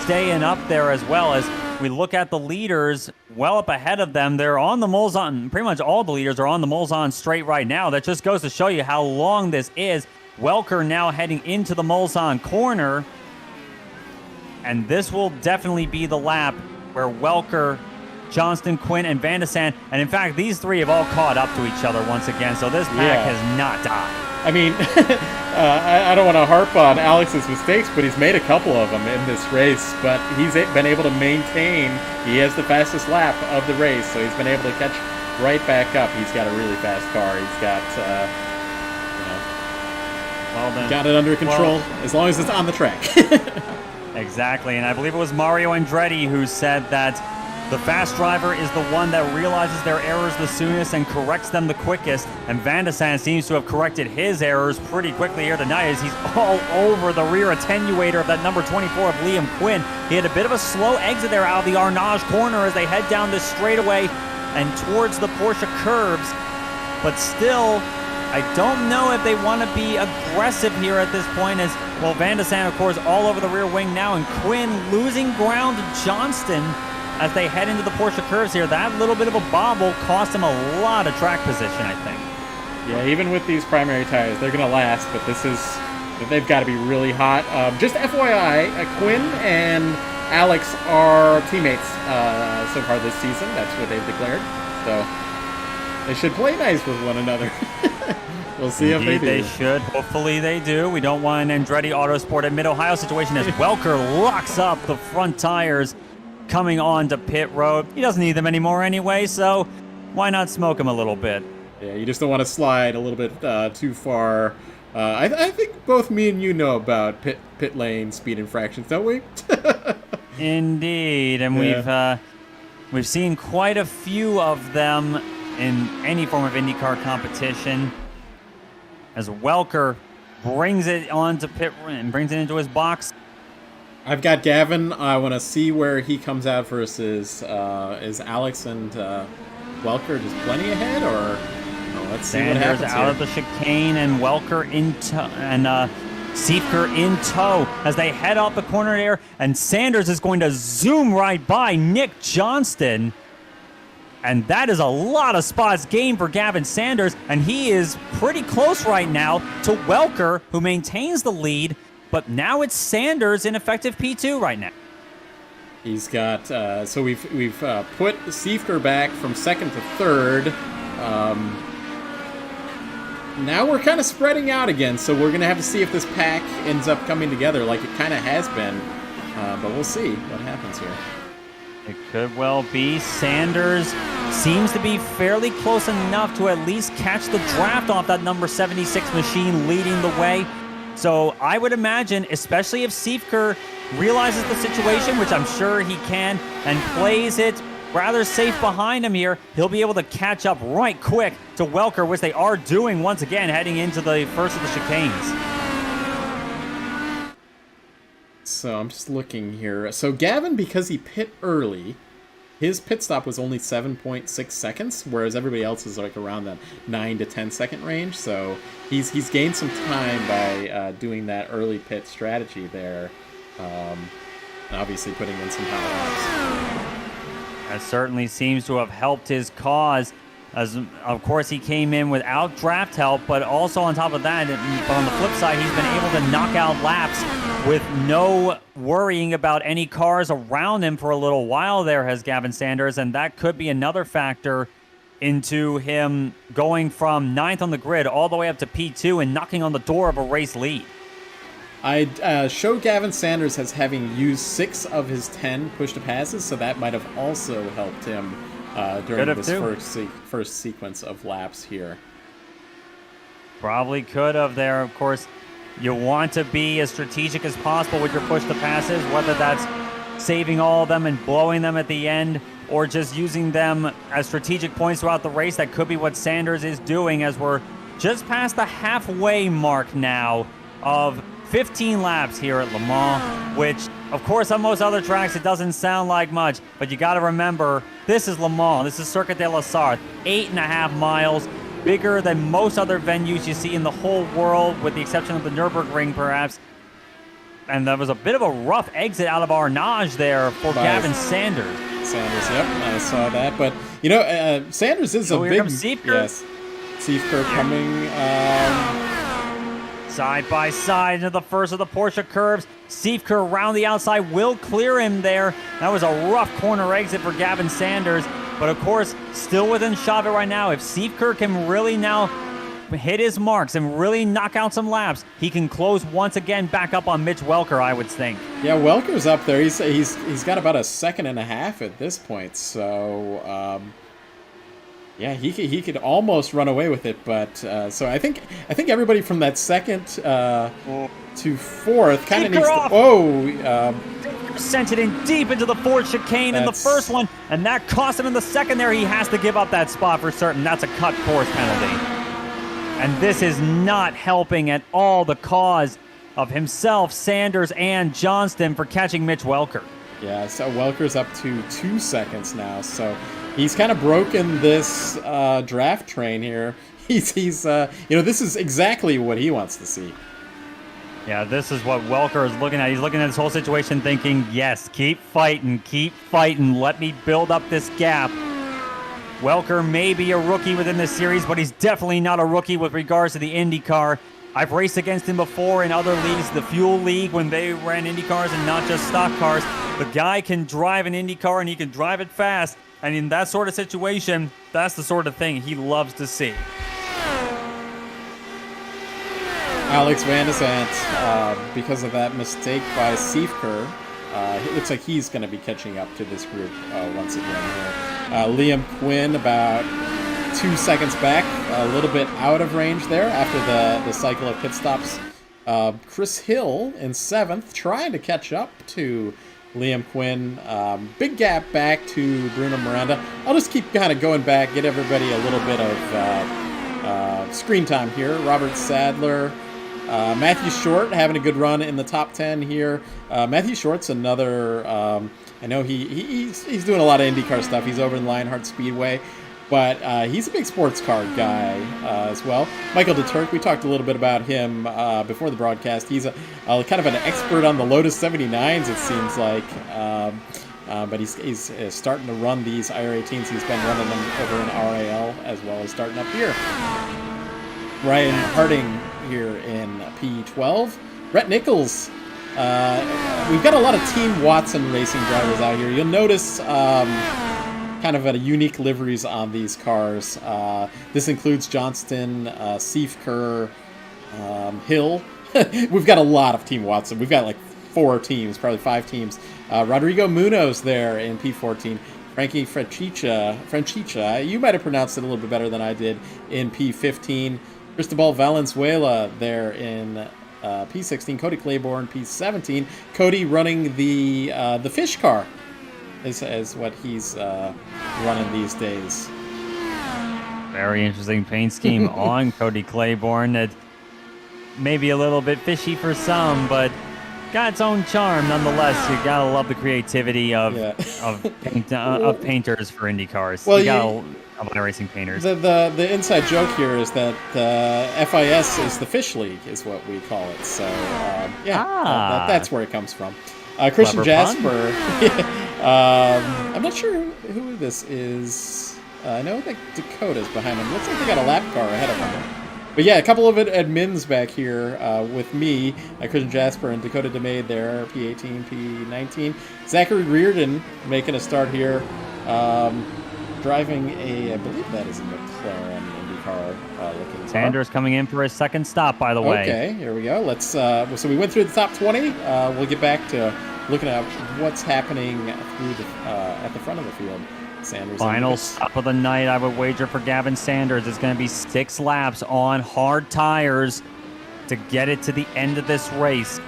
staying up there as well. As we look at the leaders well up ahead of them, they're on the Mulsanne. Pretty much all the leaders are on the Mulsanne straight right now. That just goes to show you how long this is. Welker now heading into the Mulsanne corner. And this will definitely be the lap where Welker Johnston, Quinn, and Van de Sande. And in fact, these three have all caught up to each other once again, so this pack has not died. I mean, I don't want to harp on Alex's mistakes, but he's made a couple of them in this race. But he's been able to maintain. He has the fastest lap of the race, so he's been able to catch right back up. He's got a really fast car. He's got, got it under control as long as it's on the track. Exactly, and I believe it was Mario Andretti who said that the fast driver is the one that realizes their errors the soonest and corrects them the quickest, and Van de Sande seems to have corrected his errors pretty quickly here tonight as he's all over the rear attenuator of that number 24 of Liam Quinn. He had a bit of a slow exit there out of the Arnage corner as they head down this straightaway and towards the Porsche curbs, but still, I don't know if they want to be aggressive here at this point as, well, Van de Sande, of course, all over the rear wing now, and Quinn losing ground to Johnston as they head into the Porsche curves here. That little bit of a bobble cost him a lot of track position, I think. Yeah, even with these primary tires, they're going to last, but they've got to be really hot. Just FYI, Quinn and Alex are teammates so far this season. That's what they've declared. So they should play nice with one another. We'll see if they do. They should. Hopefully they do. We don't want an Andretti Autosport at Mid-Ohio situation as Welker locks up the front tires coming on to pit road. He doesn't need them anymore anyway, so why not smoke him a little bit? Yeah, you just don't want to slide a little bit too far. I think both me and you know about pit lane speed infractions, don't we? Indeed, and we've seen quite a few of them in any form of IndyCar competition as Welker brings it onto pit and brings it into his box. I've got Gavin. I want to see where he comes out versus is Alex and Welker just plenty ahead, or let's see what happens out of the chicane and Welker in tow, and Siefker in tow as they head off the corner there, and Sanders is going to zoom right by Nick Johnston. And that is a lot of spots gained for Gavin Sanders, and he is pretty close right now to Welker, who maintains the lead, but now it's Sanders in effective P2 right now. He's got, so we've put Siefker back from second to third. Now we're kind of spreading out again, so we're going to have to see if this pack ends up coming together like it kind of has been, but we'll see what happens here. It could well be. Sanders seems to be fairly close enough to at least catch the draft off that number 76 machine leading the way. So I would imagine, especially if Siefker realizes the situation, which I'm sure he can, and plays it rather safe behind him here, he'll be able to catch up right quick to Welker, which they are doing once again heading into the first of the chicanes. So I'm just looking here. So Gavin, because he pit early, his pit stop was only 7.6 seconds, whereas everybody else is like around that 9 to 10 second range. So he's gained some time by doing that early pit strategy there, and obviously putting in some hot laps. That certainly seems to have helped his cause, as of course he came in without draft help, but also on top of that, but on the flip side, he's been able to knock out laps with no worrying about any cars around him for a little while there, has Gavin Sanders, and that could be another factor into him going from 9th on the grid all the way up to P2 and knocking on the door of a race lead. I show Gavin Sanders as having used 6 of his 10 push-to-passes, so that might have also helped him during this first sequence of laps here. Probably could have there, of course. You want to be as strategic as possible with your push-to-passes, whether that's saving all of them and blowing them at the end, or just using them as strategic points throughout the race. That could be what Sanders is doing, as we're just past the halfway mark now of 15 laps here at Le Mans, which, of course, on most other tracks, it doesn't sound like much, but you got to remember, this is Le Mans. This is Circuit de la Sarthe, 8.5 miles, bigger than most other venues you see in the whole world, with the exception of the Nürburgring, perhaps. And there was a bit of a rough exit out of Arnage there for Gavin Sanders. Sanders, yep, I saw that. But, Sanders is a big... Siefker. Yes, Siefker coming... Side by side into the first of the Porsche curves. Seifker around the outside will clear him there. That was a rough corner exit for Gavin Sanders. But of course, still within shot of it right now. If Seifker can really now hit his marks and really knock out some laps, he can close once again back up on Mitch Welker, I would think. Yeah, Welker's up there. He's got about a second and a half at this point. So yeah, he could almost run away with it. But so I think everybody from that second to fourth kind of needs to. Sent it in deep into the Ford chicane in the first one, and that cost him in the second there. He has to give up that spot for certain. That's a cut course penalty. And this is not helping at all the cause of himself, Sanders, and Johnston for catching Mitch Welker. Yeah, so Welker's up to 2 seconds now, so he's kind of broken this draft train here. He's this is exactly what he wants to see. Yeah, this is what Welker is looking at. He's looking at this whole situation thinking, yes, keep fighting, let me build up this gap. Welker may be a rookie within this series, but he's definitely not a rookie with regards to the IndyCar. I've raced against him before in other leagues, the Fuel League, when they ran IndyCars and not just stock cars. The guy can drive an IndyCar, and he can drive it fast. And in that sort of situation, that's the sort of thing he loves to see. Alex Van de Zandt, because of that mistake by Seifker, it looks like he's going to be catching up to this group once again here. Liam Quinn about 2 seconds back, a little bit out of range there after the cycle of pit stops. Chris Hill in 7th, trying to catch up to Liam Quinn. Big gap back to Bruno Miranda. I'll just keep kind of going back, get everybody a little bit of screen time here. Robert Sadler. Matthew Short having a good run in the top 10 here. Matthew Short's another, I know he's doing a lot of IndyCar stuff. He's over in Lionheart Speedway, but he's a big sports car guy as well. Michael DeTurk, we talked a little bit about him before the broadcast. He's a kind of an expert on the Lotus 79s, it seems like. But he's starting to run these IR18s. He's been running them over in RAL as well as starting up here. Ryan Harding here in P12. Brett Nichols. We've got a lot of Team Watson racing drivers out here. You'll notice kind of a unique liveries on these cars. This includes Johnston, Seifker, Hill. We've got a lot of Team Watson. We've got like 4 teams, probably 5 teams. Rodrigo Munoz there in P14. Frankie Franchicha, you might have pronounced it a little bit better than I did, in P15. Cristobal Valenzuela there in P16. Cody Claiborne, P17. Cody running the fish car is what he's running these days. Very interesting paint scheme on Cody Claiborne. That may be a little bit fishy for some, but got its own charm nonetheless. You gotta love the creativity of painters for Indy cars. Well, you gotta love iRacing painters. The inside joke here is that FIS is the Fish League, is what we call it. So that's where it comes from. Christian Jasper. I'm not sure who this is. I know that Dakota's behind him. Looks like they got a lap car ahead of him. But yeah, a couple of admins back here with me, Christian Jasper and Dakota DeMay there, P18, P19. Zachary Reardon making a start here, driving I believe that is a McLaren IndyCar looking car. Sanders coming in for his second stop, by the way. Okay, here we go. Let's. So we went through the top 20. We'll get back to looking at what's happening through at the front of the field. Sanders. Final stop of the night, I would wager for Gavin Sanders. It's going to be 6 laps on hard tires to get it to the end of this race.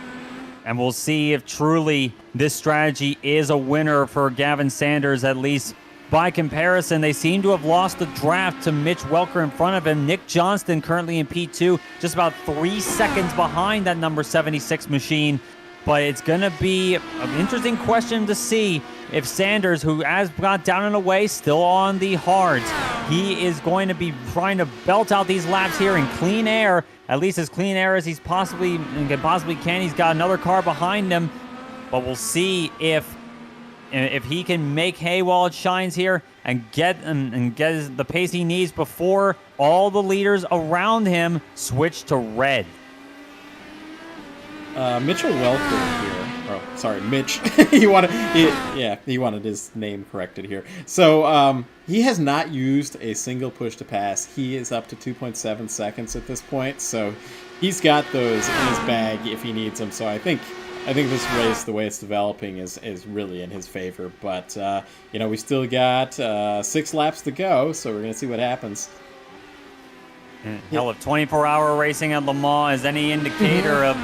And we'll see if truly this strategy is a winner for Gavin Sanders, at least by comparison. They seem to have lost the draft to Mitch Welker in front of him. Nick Johnston currently in P2, just about 3 seconds behind that number 76 machine. But it's going to be an interesting question to see if Sanders, who has got down and away, still on the hards, he is going to be trying to belt out these laps here in clean air, at least as clean air as he's possibly can. He's got another car behind him, but we'll see if he can make hay while it shines here and get the pace he needs before all the leaders around him switch to red. Mitchell Welker here. Oh, sorry, Mitch. he wanted his name corrected here. So he has not used a single push to pass. He is up to 2.7 seconds at this point. So he's got those in his bag if he needs them. So I think this race, the way it's developing, is really in his favor. But we still got 6 laps to go, so we're gonna see what happens. Hell, if 24-hour racing at Le Mans is any indicator of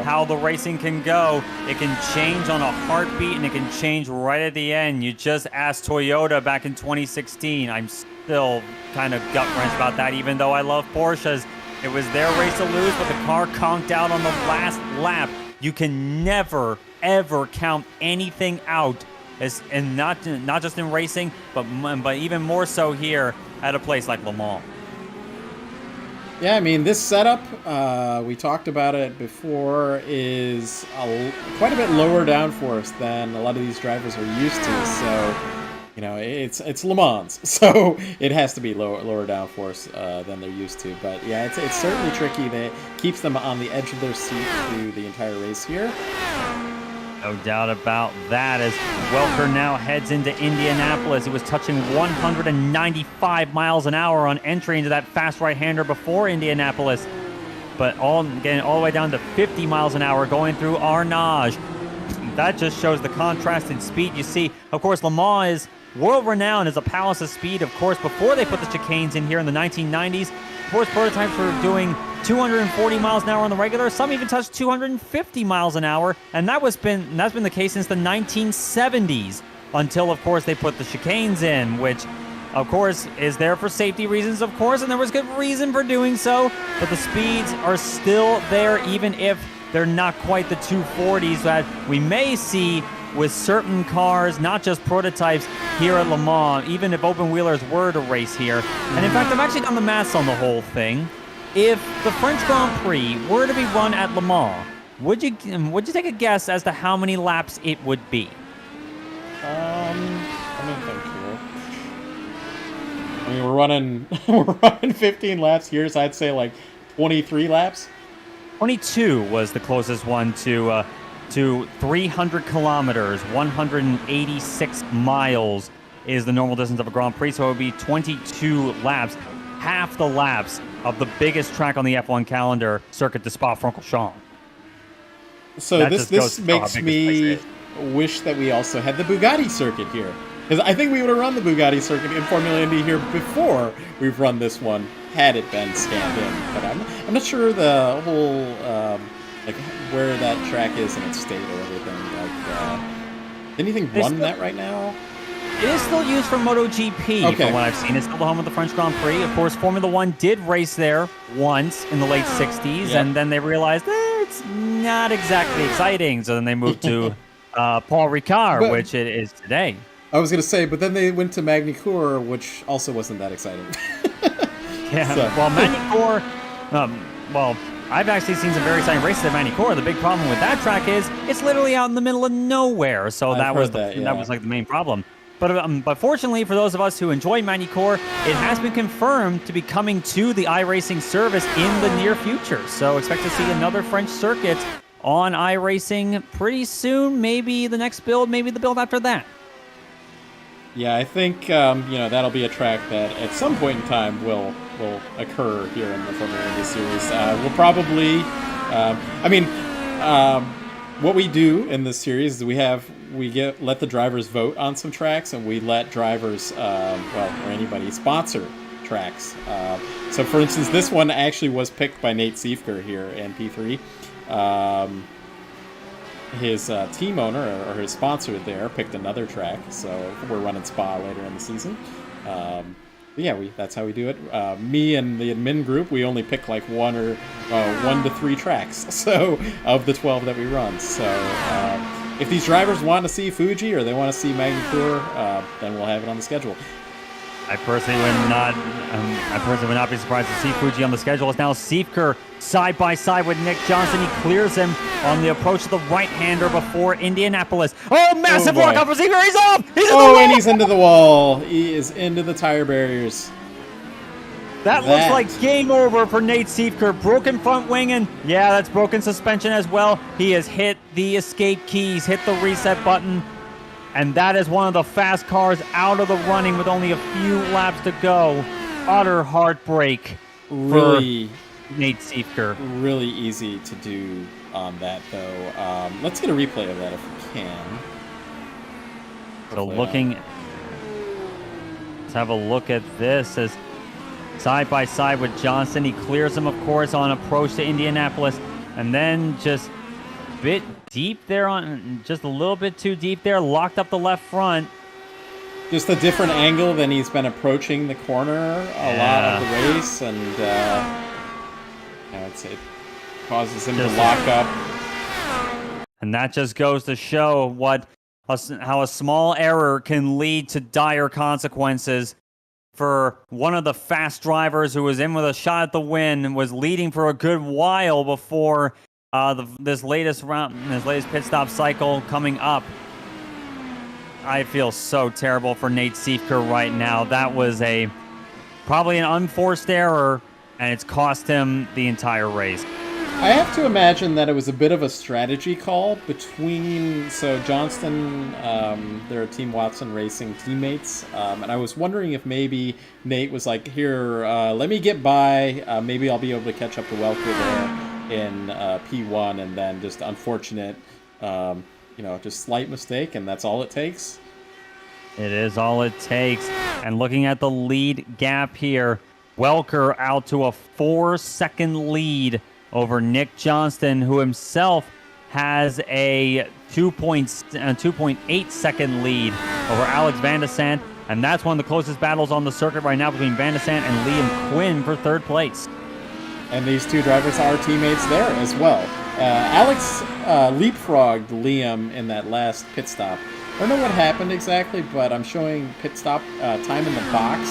how the racing can go, it can change on a heartbeat, and it can change right at the end. You just asked Toyota back in 2016. I'm still kind of gut-wrenched about that, even though I love Porsches. It was their race to lose, but the car conked out on the last lap. You can never, ever count anything out, and not just in racing, but even more so here at a place like Le Mans. Yeah, I mean, this setup, we talked about it before, is quite a bit lower downforce than a lot of these drivers are used to. So, it's Le Mans, so it has to be lower downforce than they're used to. But yeah, it's certainly tricky. That keeps them on the edge of their seat through the entire race here. No doubt about that, as Welker now heads into Indianapolis. He was touching 195 miles an hour on entry into that fast right-hander before Indianapolis, but getting all the way down to 50 miles an hour going through Arnage. That just shows the contrast in speed. You see, of course, Le Mans is world-renowned as a palace of speed. Of course, before they put the chicanes in here in the 1990s, Force prototypes were doing 240 miles an hour on the regular. Some even touched 250 miles an hour, and that's been the case since the 1970s, until, of course, they put the chicanes in, which, of course, is there for safety reasons, of course, and there was good reason for doing so, but the speeds are still there, even if they're not quite the 240s that we may see with certain cars, not just prototypes, here at Le Mans, even if open wheelers were to race here. And in fact, I've actually done the maths on the whole thing. If the French Grand Prix were to be run at Le Mans, would you take a guess as to how many laps it would be? Let me think here. I mean, we're running 15 laps here, so I'd say like 23 laps. 22 was the closest one to 300 kilometers, 186 miles is the normal distance of a Grand Prix, so it would be 22 laps, half the laps of the biggest track on the F1 calendar, Circuit de Spa-Francorchamps. So this makes me wish that we also had the Bugatti circuit here, because I think we would have run the Bugatti circuit in Formula Indy here before we've run this one, had it been scanned in. But I'm not sure the whole like where that track is in its state or everything. Like, anything run that right now? It is still used for MotoGP, from what I've seen. It's still the home of the French Grand Prix. Of course, Formula One did race there once in the late 60s, and then they realized it's not exactly exciting. So then they moved to Paul Ricard, which it is today. I was going to say, but then they went to Magny-Cours, which also wasn't that exciting. Yeah, so. Well, Magny-Cours, I've actually seen some very exciting races at Magny-Cours. The big problem with that track is it's literally out in the middle of nowhere. So that was like the main problem. But fortunately for those of us who enjoy Magny-Cours, it has been confirmed to be coming to the iRacing service in the near future. So expect to see another French circuit on iRacing pretty soon. Maybe the next build, maybe the build after that. Yeah, I think that'll be a track that at some point in time will occur here in the Formula Indy Series. We'll probably, what we do in this series is we let the drivers vote on some tracks, and we let drivers, or anybody, sponsor tracks. So, for instance, this one actually was picked by Nate Siefker here in P3. His team owner or his sponsor there picked another track, so we're running Spa later in the season. That's how we do it. Me and the admin group, we only pick like 1 to 3 tracks, so of the 12 that we run. So if these drivers want to see Fuji or they want to see Magny-Cours, then we'll have it on the schedule. I personally would not be surprised to see Fuji on the schedule. It's now Siefker side by side with Nick Johnson. He clears him on the approach to the right-hander before Indianapolis. Oh, massive lock up for Siefker. He's off. He's in the wall. And he's into the wall. He is into the tire barriers. That looks like game over for Nate Siefker. Broken front wing, and yeah, that's broken suspension as well. He has hit the escape keys, hit the reset button, and that is one of the fast cars out of the running with only a few laps to go. Utter heartbreak Really, for Nate Siefker. really easy to do on that, though. Let's get a replay of that if we can. So looking, let's have a look at this as side by side with Johnston. He clears him, of course, on approach to Indianapolis, and then just a bit deep there just a little bit too deep there, locked up the left front. Just a different angle than he's been approaching the corner a lot of the race, and I would say it causes him to lock up. And that just goes to show how a small error can lead to dire consequences for one of the fast drivers who was in with a shot at the win and was leading for a good while before this latest pit stop cycle coming up. I feel so terrible for Nate Siefker right now. That was probably an unforced error, and it's cost him the entire race. I have to imagine that it was a bit of a strategy call between Johnston, they're Team Watson Racing teammates, and I was wondering if maybe Nate was like, here, let me get by, maybe I'll be able to catch up to Welker there in P1, and then just unfortunate, just slight mistake, and that's all it takes. It is all it takes. And looking at the lead gap here, Welker out to a 4-second lead over Nick Johnston, who himself has a 2.8 second lead over Alex Van de Sant. And that's one of the closest battles on the circuit right now between Van de Sant and Liam Quinn for third place. And these two drivers are teammates there as well. Alex leapfrogged Liam in that last pit stop. I don't know what happened exactly, but I'm showing pit stop time in the box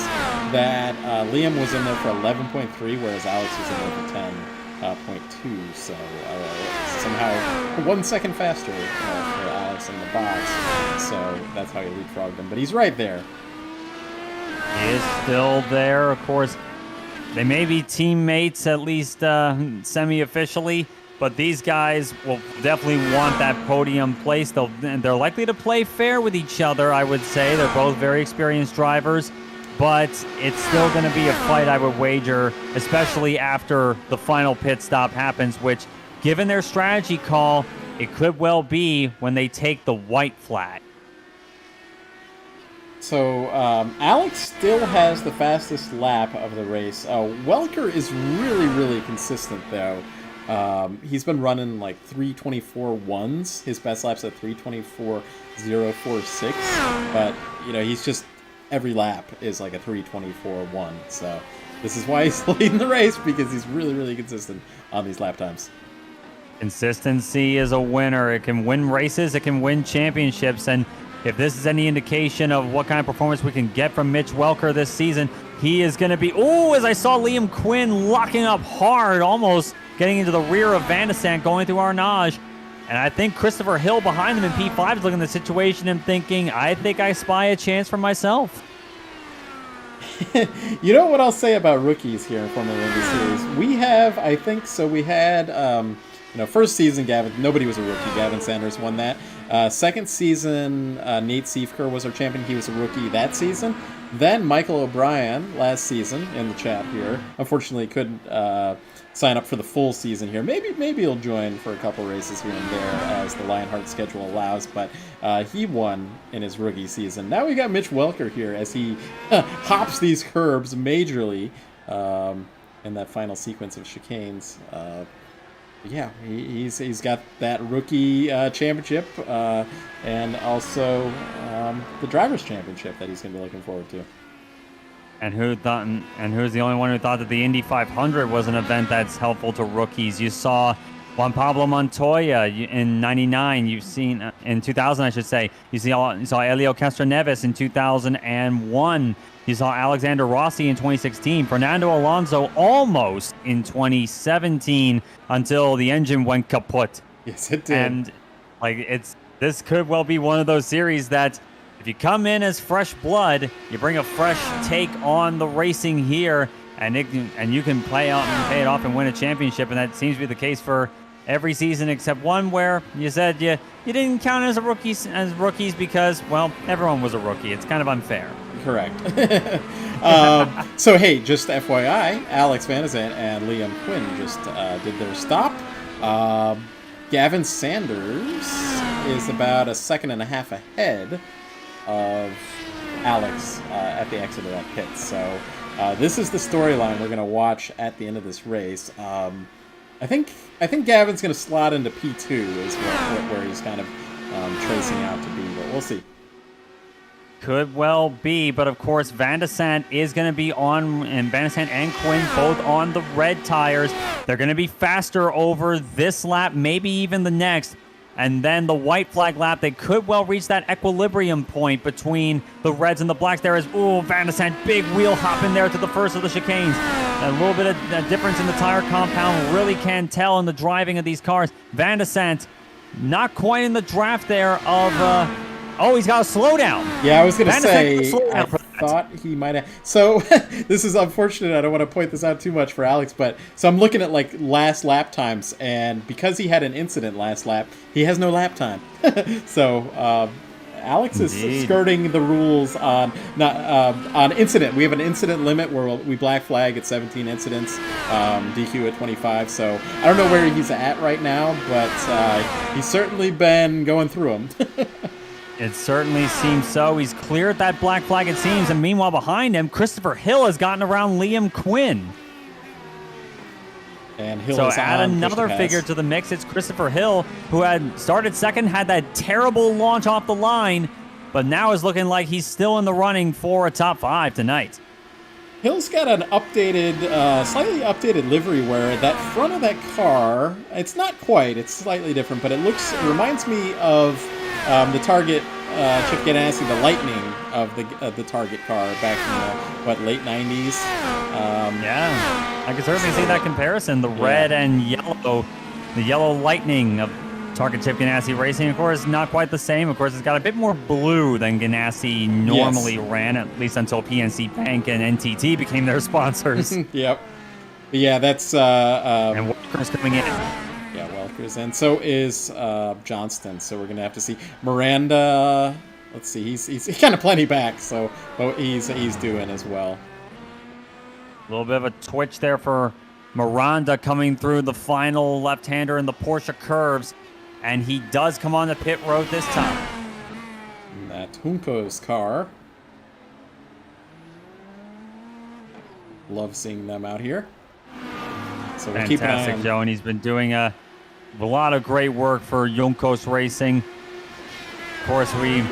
that Liam was in there for 11.3, whereas Alex was in there for 10.2. So somehow 1 second faster for Alex in the box. So that's how he leapfrogged him. But he's right there. He is still there, of course. They may be teammates, at least semi-officially, but these guys will definitely want that podium place. They're likely to play fair with each other, I would say. They're both very experienced drivers, but it's still going to be a fight, I would wager, especially after the final pit stop happens, which, given their strategy call, it could well be when they take the white flag. So Alex still has the fastest lap of the race. Welker is really, really consistent, though. He's been running like 3:24.1s. His best lap's at 3:24.046. But, he's just, every lap is like a 3:24.1. So this is why he's leading the race, because he's really, really consistent on these lap times. Consistency is a winner. It can win races. It can win championships. And if this is any indication of what kind of performance we can get from Mitch Welker this season, he is going to be... Oh, as I saw Liam Quinn locking up hard, almost getting into the rear of Van de Sant going through Arnage. And I think Christopher Hill behind him in P5 is looking at the situation and thinking, I think I spy a chance for myself. You know what I'll say about rookies here in Formula Indy Series? We had... first season, nobody was a rookie. Gavin Sanders won that. Second season, Nate Siefker was our champion. He was a rookie that season. Then Michael O'Brien last season in the chat here. Unfortunately, couldn't sign up for the full season here. Maybe he'll join for a couple races here and there as the Lionheart schedule allows. But he won in his rookie season. Now we got Mitch Welker here as he hops these curbs majorly in that final sequence of chicanes. Yeah, he's got that rookie championship and also the drivers' championship that he's going to be looking forward to. And who's the only one who thought that the Indy 500 was an event that's helpful to rookies? You saw Juan Pablo Montoya in '99. You've seen in 2000, I should say. You saw Elio Castroneves in 2001. You saw Alexander Rossi in 2016, Fernando Alonso almost in 2017 until the engine went kaput. Yes, it did. And this could well be one of those series that if you come in as fresh blood, you bring a fresh take on the racing here, and you can play out and pay it off and win a championship, and that seems to be the case for every season except one where you said you didn't count as rookies because, well, everyone was a rookie. It's kind of unfair. Correct. So, hey, just FYI, Alex Van Zandt and Liam Quinn just did their stop. Gavin Sanders is about a second and a half ahead of Alex at the exit of that pit. So this is the storyline we're going to watch at the end of this race. I think Gavin's going to slot into P2 is where he's kind of tracing out to be, but we'll see. Could well be, but of course Van de Sant is going to be on, and Van de Sant and Quinn both on the red tires. They're going to be faster over this lap, maybe even the next. And then the white flag lap, they could well reach that equilibrium point between the reds and the blacks. There is, Van de Sant, big wheel hop in there to the first of the chicanes. A little bit of difference in the tire compound really can tell in the driving of these cars. Van de Sant not quite in the draft there of... he's got a slowdown. Yeah, I was going to say, I thought he might have. So, this is unfortunate. I don't want to point this out too much for Alex, but so I'm looking at like last lap times, and because he had an incident last lap, he has no lap time. So, Alex is skirting the rules on incident. We have an incident limit where we black flag at 17 incidents, DQ at 25. So, I don't know where he's at right now, but he's certainly been going through them. It certainly seems so. He's cleared that black flag, it seems. And meanwhile, behind him, Christopher Hill has gotten around Liam Quinn. And Hill so is add on another figure to the mix. It's Christopher Hill, who had started second, had that terrible launch off the line, but now is looking like he's still in the running for a top 5 tonight. Hill's got an updated, slightly updated livery where that front of that car, it's not quite, it's slightly different, but it reminds me of the Target Chip Ganassi, the Lightning of the Target car back in the late 90s. Yeah, I can certainly see that comparison. The red and yellow, the yellow Lightning of Target Chip Ganassi Racing, of course, not quite the same. Of course, it's got a bit more blue than Ganassi normally ran, at least until PNC Bank and NTT became their sponsors. Yep. Yeah, that's... and Walker's coming in. Yeah, Welker's, and so is Johnston. So we're gonna have to see Miranda. Let's see, he's kind of plenty back, so but he's doing as well. A little bit of a twitch there for Miranda coming through the final left-hander in the Porsche curves, and he does come on the pit road this time. And that Junko's car. Love seeing them out here. So we'll keep an eye on. Fantastic, Joe, and he's been doing a lot of great work for Juncos Racing. Of course, we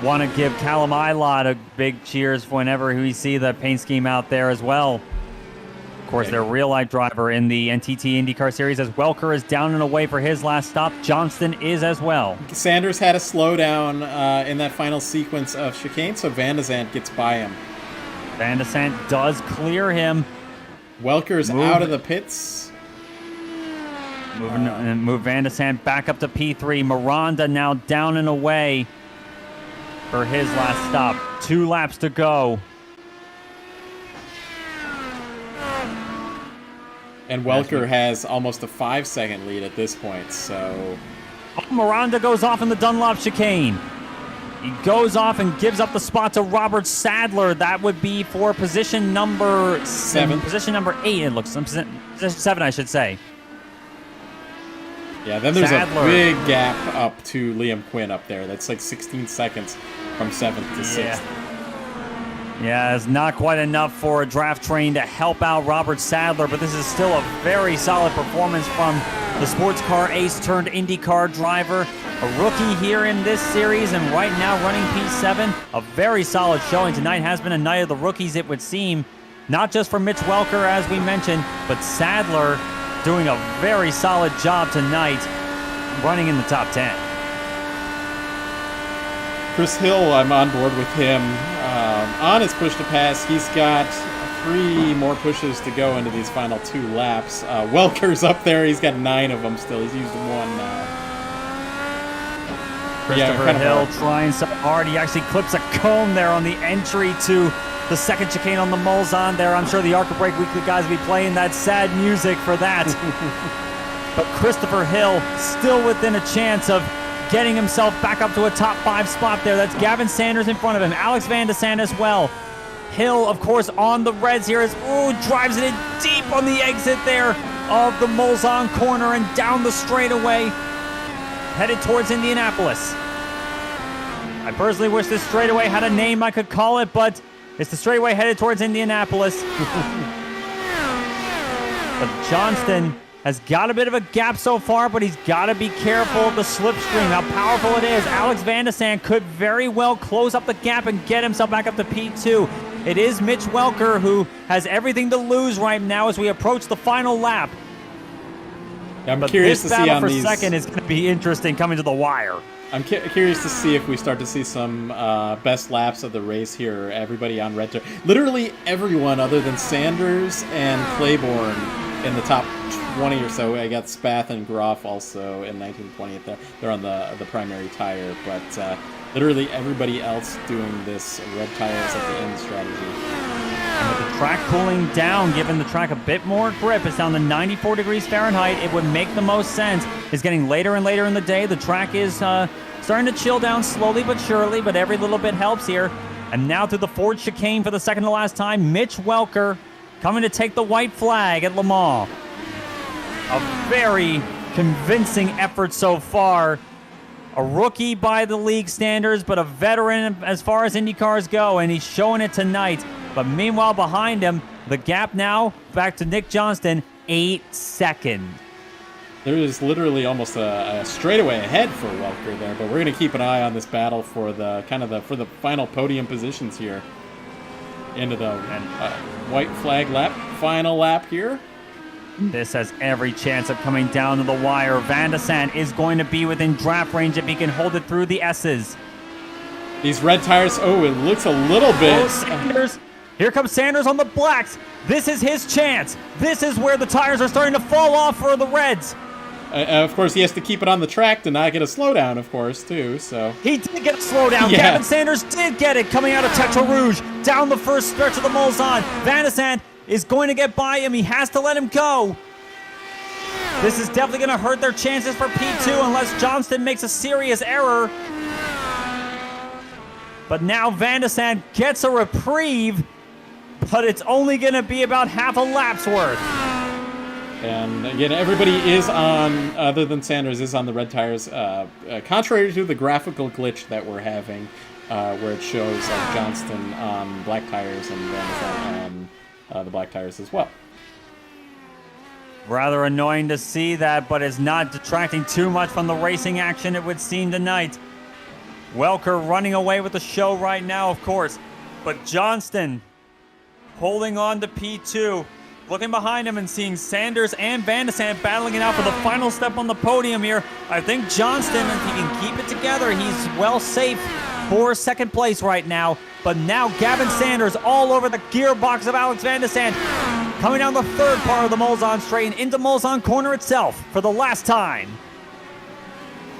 want to give Callum Ilott a big cheers whenever we see the paint scheme out there as well. Of course, their real-life driver in the NTT IndyCar Series, as Welker is down and away for his last stop. Johnston is as well. Sanders had a slowdown in that final sequence of chicane, so Van de Zandt gets by him. Van de Sant does clear him. Welker's out of the pits. Move Van de Sant back up to P3. Miranda now down and away for his last stop. 2 laps to go. And Welker has almost a 5-second lead at this point, so... Miranda goes off in the Dunlop chicane. He goes off and gives up the spot to Robert Sadler. That would be for position number 7. Position number 8, it looks. Position 7, I should say. Yeah, then there's Sadler. A big gap up to Liam Quinn up there. That's like 16 seconds from 7th to 6th. Yeah, it's not quite enough for a draft train to help out Robert Sadler, but this is still a very solid performance from the sports car ace turned IndyCar driver. A rookie here in this series, and right now running P7. A very solid showing. Tonight has been a night of the rookies, it would seem. Not just for Mitch Welker, as we mentioned, but Sadler doing a very solid job tonight, running in the top 10. Chris Hill, I'm on board with him. On his push to pass, he's got 3 more pushes to go into these final 2 laps. Welker's up there. He's got 9 of them still. He's used 1 now. Christopher Hill trying so hard. He actually clips a cone there on the entry to the second chicane on the Mulsanne there. I'm sure the Arca Break Weekly guys will be playing that sad music for that. But Christopher Hill still within a chance of getting himself back up to a top 5 spot there. That's Gavin Sanders in front of him. Alex Van de Sande as well. Hill, of course, on the Reds here as drives it in deep on the exit there of the Mulsanne corner and down the straightaway, headed towards Indianapolis. I personally wish this straightaway had a name I could call it, but it's the straightaway headed towards Indianapolis. But Johnston has got a bit of a gap so far, but he's got to be careful of the slipstream, how powerful it is. Alex Van de Sande could very well close up the gap and get himself back up to P2. It is Mitch Welker who has everything to lose right now as we approach the final lap. I'm curious to see on for these. second is going to be interesting coming to the wire. I'm curious to see if we start to see some best laps of the race here. Everybody on red tire. Literally everyone other than Sanders and Claiborne in the top 20 or so. I got Spath and Groff also in 1920th there. They're on the primary tire, but literally everybody else doing this red tires at the end strategy. And with the track cooling down, giving the track a bit more grip, it's down to 94 degrees Fahrenheit. It would make the most sense. It's getting later and later in the day. The track is starting to chill down slowly but surely, but every little bit helps here. And now through the Ford chicane for the second to last time, Mitch Welker coming to take the white flag at Le Mans. A very convincing effort so far. A rookie by the league standards, but a veteran as far as Indy cars go, and he's showing it tonight. But meanwhile, behind him, the gap now back to Nick Johnston, 8 seconds. There is literally almost a straightaway ahead for Welker there, but we're going to keep an eye on this battle for the for the final podium positions here. Into the white flag lap, final lap here. This has every chance of coming down to the wire. Van de Sande is going to be within draft range if he can hold it through the S's. These red tires, it looks a little bit. Sanders. Here comes Sanders on the blacks. This is his chance. This is where the tires are starting to fall off for the Reds. Of course, he has to keep it on the track to not get a slowdown, of course, too. So he did get a slowdown. Yeah. Gavin Sanders did get it coming out of Tetra Rouge down the first stretch of the Mulsanne. Van de Sande is going to get by him. He has to let him go. This is definitely going to hurt their chances for P2 unless Johnston makes a serious error. But now Van de Sande gets a reprieve, but it's only going to be about half a lap's worth. And again, everybody is on, other than Sanders, is on the red tires. Contrary to the graphical glitch that we're having, where it shows Johnston on black tires and Van de Sande on the black tires as well. Rather annoying to see that, but it's not detracting too much from the racing action, it would seem, tonight. Welker running away with the show right now, of course. But Johnston holding on to P2. Looking behind him and seeing Sanders and Van de Sande battling it out for the final step on the podium here. I think Johnston, if he can keep it together, he's well safe for second place right now. But now Gavin Sanders all over the gearbox of Alex Van de Sande. Coming down the third part of the Mulsanne straight and into Mulsanne corner itself for the last time.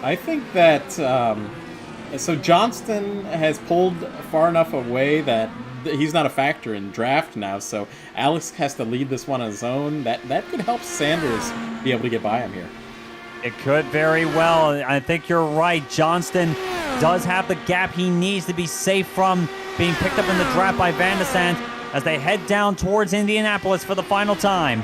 I think that, so Johnston has pulled far enough away that he's not a factor in draft now, so Alex has to lead this one on his own. That could help Sanders be able to get by him here. It could very well. I think you're right. Johnston does have the gap he needs to be safe from being picked up in the draft by Van de Sande as they head down towards Indianapolis for the final time.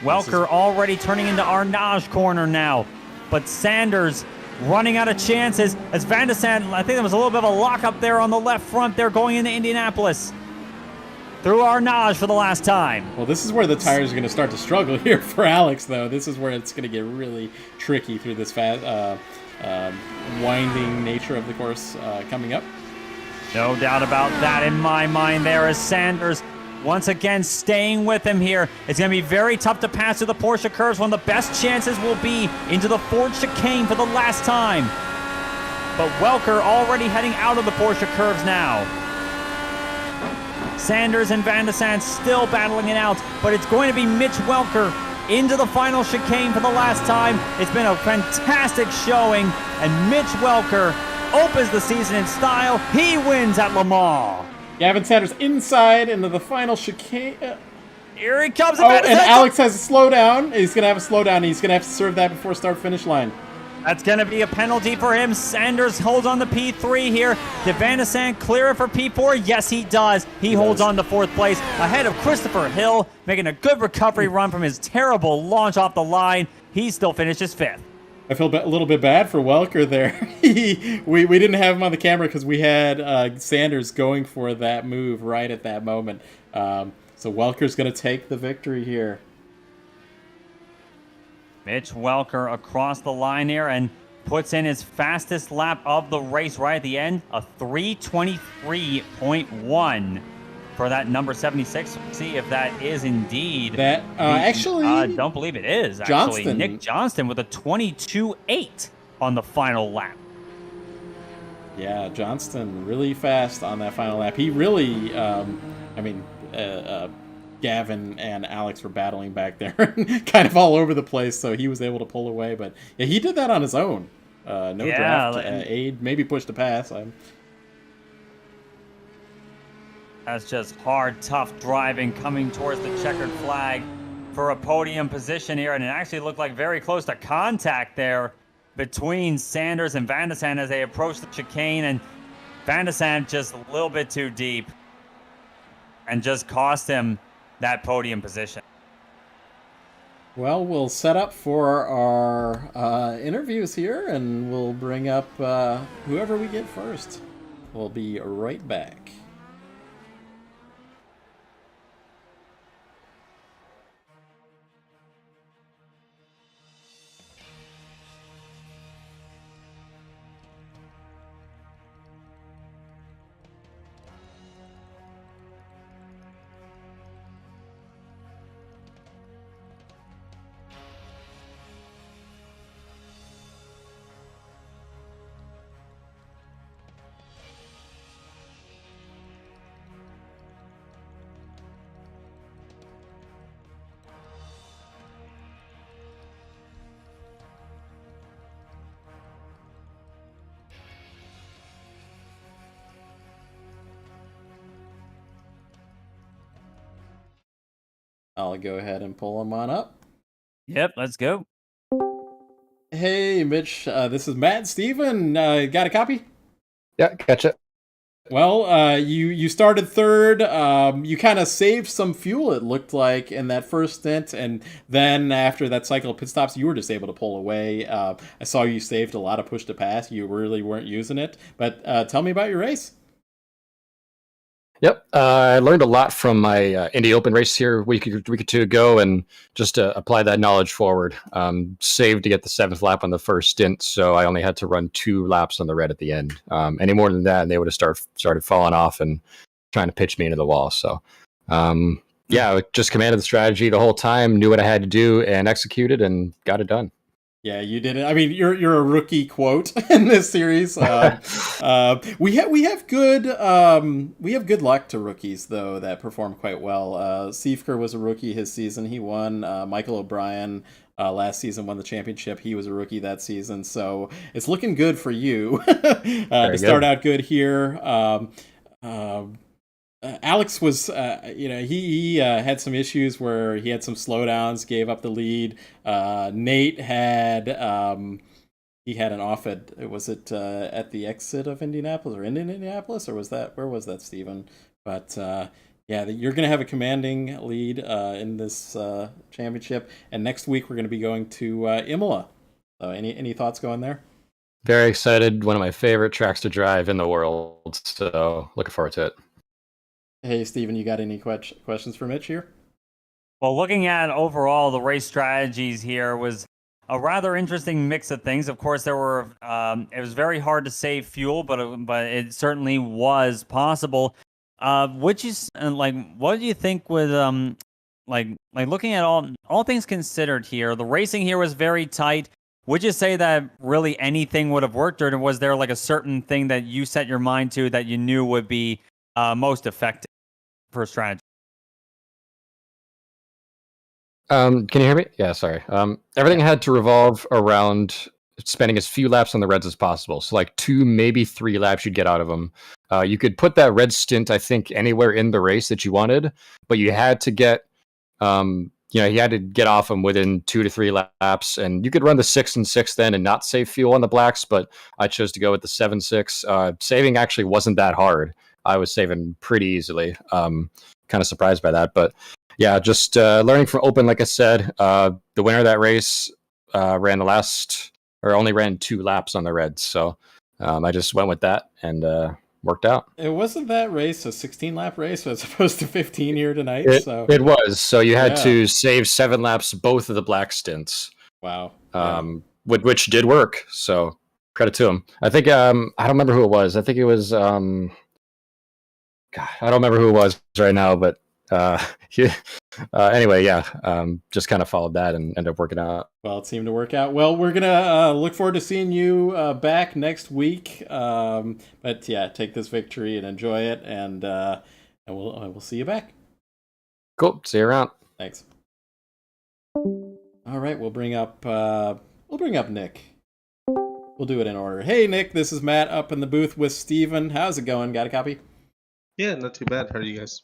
Welker already turning into Arnage corner now, but Sanders running out of chances as Van de Sande, I think there was a little bit of a lockup there on the left front there going into Indianapolis. Through Arnage for the last time. Well, this is where the tires are going to start to struggle here for Alex, though. This is where it's going to get really tricky through this fast, winding nature of the course coming up. No doubt about that in my mind there as Sanders once again staying with him here. It's going to be very tough to pass through the Porsche curves. One of the best chances will be into the Ford chicane for the last time. But Welker already heading out of the Porsche curves now. Sanders and Van de Sande still battling it out, but it's going to be Mitch Welker into the final chicane for the last time. It's been a fantastic showing, and Mitch Welker opens the season in style. He wins at Le Mans. Gavin Sanders inside into the final chicane. Here he comes. Oh, and Alex has a slowdown. He's going to have a slowdown. He's going to have to serve that before start-finish line. That's going to be a penalty for him. Sanders holds on to P3 here. Did Van de Sande clear it for P4? Yes, he does. He holds on to 4th place ahead of Christopher Hill, making a good recovery run from his terrible launch off the line. He still finishes 5th. I feel a little bit bad for Welker there. we didn't have him on the camera because we had Sanders going for that move right at that moment. So Welker's going to take the victory here. Mitch Welker across the line here and puts in his fastest lap of the race right at the end, a 3:23.1 for that number 76. See if that is indeed that. Actually, don't believe it is. Johnston. Actually, Nick Johnston with a 22.8 on the final lap. Yeah, Johnston really fast on that final lap. He really, Gavin and Alex were battling back there, kind of all over the place, so he was able to pull away. But yeah, he did that on his own. No draft aid, maybe pushed a pass. That's just hard, tough driving coming towards the checkered flag for a podium position here, and it actually looked like very close to contact there between Sanders and Van de Sande as they approach the chicane, and Van de Sande just a little bit too deep and just cost him that podium position. Well, we'll set up for our interviews here, and we'll bring up whoever we get first. We'll be right back. I'll go ahead and pull them on up. Yep, let's go. Hey, Mitch. This is Matt. Steven, got a copy? Yeah, gotcha. Well, you started third. You kind of saved some fuel, it looked like, in that first stint, and then after that cycle of pit stops, you were just able to pull away. I saw you saved a lot of push to pass. You really weren't using it, but tell me about your race. Yep, I learned a lot from my Indy Open race here a week or two ago, and just applied that knowledge forward. Saved to get the 7th lap on the first stint, so I only had to run 2 laps on the red at the end. Any more than that, and they would have started falling off and trying to pitch me into the wall. So, yeah, I just commanded the strategy the whole time, knew what I had to do, and executed, and got it done. Yeah, you did it. I mean, you're a rookie quote in this series. We have good luck to rookies though that perform quite well. Siefker was a rookie his season. He won. Michael O'Brien last season won the championship. He was a rookie that season. So it's looking good for you to start out good here. Alex was, he had some issues where he had some slowdowns, gave up the lead. Nate had, he had an off at, was it at the exit of Indianapolis or in Indianapolis, or where was that, Stephen? But yeah, you're going to have a commanding lead in this championship. And next week we're going to be going to Imola. So any thoughts going there? Very excited. One of my favorite tracks to drive in the world. So looking forward to it. Hey, Steven, you got any questions for Mitch here? Well, looking at overall the race strategies here was a rather interesting mix of things. Of course, there were it was very hard to save fuel, but it certainly was possible. What do you think with like looking at all things considered here, the racing here was very tight. Would you say that really anything would have worked, or was there like a certain thing that you set your mind to that you knew would be most effective for strategy? Can you hear me? Yeah, sorry. Everything had to revolve around spending as few laps on the reds as possible. So like 2, maybe 3 laps you'd get out of them. You could put that red stint, I think, anywhere in the race that you wanted, but you had to get, you had to get off them within 2 to 3 laps, and you could run the 6 and 6 then and not save fuel on the blacks. But I chose to go with the 7-6. Saving actually wasn't that hard. I was saving pretty easily. Kind of surprised by that, but yeah, just learning from open. Like I said, the winner of that race only ran 2 laps on the reds, so I just went with that and worked out. It wasn't that race a 16-lap race as opposed to 15 here tonight. It was. So you had to save 7 laps both of the black stints. Wow. Which did work. So credit to him. I think I don't remember who it was. I think it was God, I don't remember who it was right now, but anyway, just kind of followed that and ended up working out. Well, it seemed to work out. Well, we're gonna look forward to seeing you back next week. But yeah, take this victory and enjoy it, and we'll see you back. Cool. See you around. Thanks. All right, we'll bring up Nick. We'll do it in order. Hey, Nick, this is Matt up in the booth with Steven. How's it going? Got a copy? Yeah, not too bad. How are you guys?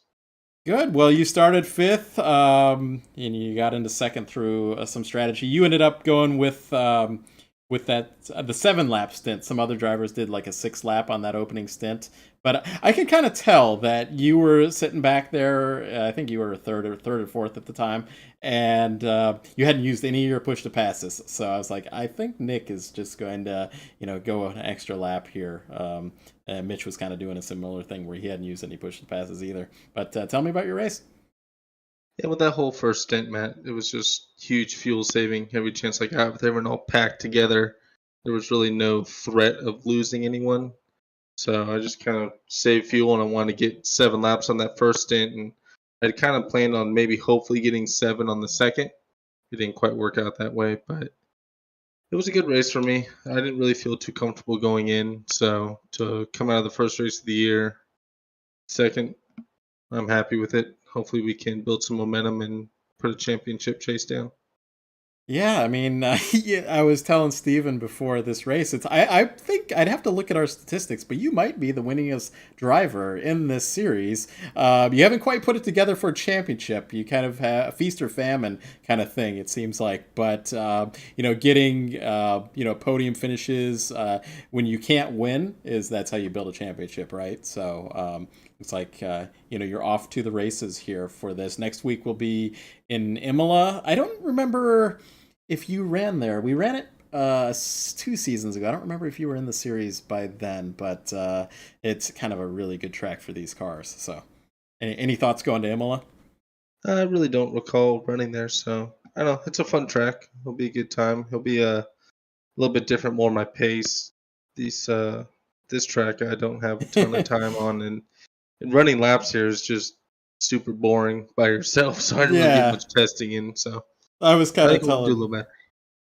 Good. Well, you started 5th, and you got into 2nd through some strategy. You ended up going with that the 7-lap stint. Some other drivers did like a 6-lap on that opening stint, but I can kind of tell that you were sitting back there. I think you were third or 4th at the time, and you hadn't used any of your push to passes. So I was like, I think Nick is just going to go an extra lap here. And Mitch was kind of doing a similar thing where he hadn't used any push to passes either. But tell me about your race. Yeah, with that whole first stint, Matt, it was just huge fuel saving every chance I got. With everyone all packed together, there was really no threat of losing anyone. So I just kind of saved fuel, and I wanted to get 7 laps on that first stint. And I'd kind of planned on maybe hopefully getting 7 on the second. It didn't quite work out that way, but it was a good race for me. I didn't really feel too comfortable going in, so to come out of the first race of the year, second, I'm happy with it. Hopefully we can build some momentum and put a championship chase down. Yeah, I mean, I was telling Steven before this race, I think I'd have to look at our statistics, but you might be the winningest driver in this series. You haven't quite put it together for a championship. You kind of have a feast or famine kind of thing, it seems like. But, getting, podium finishes when you can't win that's how you build a championship, right? So it's like, you're off to the races here for this. Next week will be in Imola. I don't remember if you ran there. We ran it 2 seasons ago. I don't remember if you were in the series by then, but it's kind of a really good track for these cars. So any thoughts going to Imola? I really don't recall running there, so I don't know. It's a fun track. It'll be a good time. It'll be a little bit different, more my pace. This track I don't have a ton of time on, and running laps here is just super boring by yourself, so I didn't really get much testing in. So I was kind of do a little bit.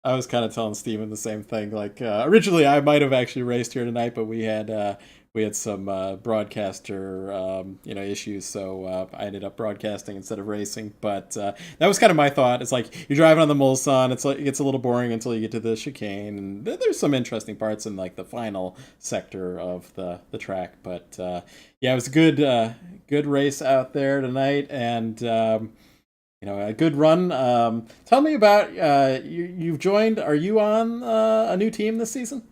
I was kind of telling Steven the same thing. Like originally, I might have actually raced here tonight, but we had some broadcaster issues, so I ended up broadcasting instead of racing. But that was kind of my thought. It's like you're driving on the Mulsanne. It's like it gets a little boring until you get to the chicane, and there's some interesting parts in like the final sector of the track. But it was a good race out there tonight, and a good run. Tell me about you've joined. Are you on a new team this season?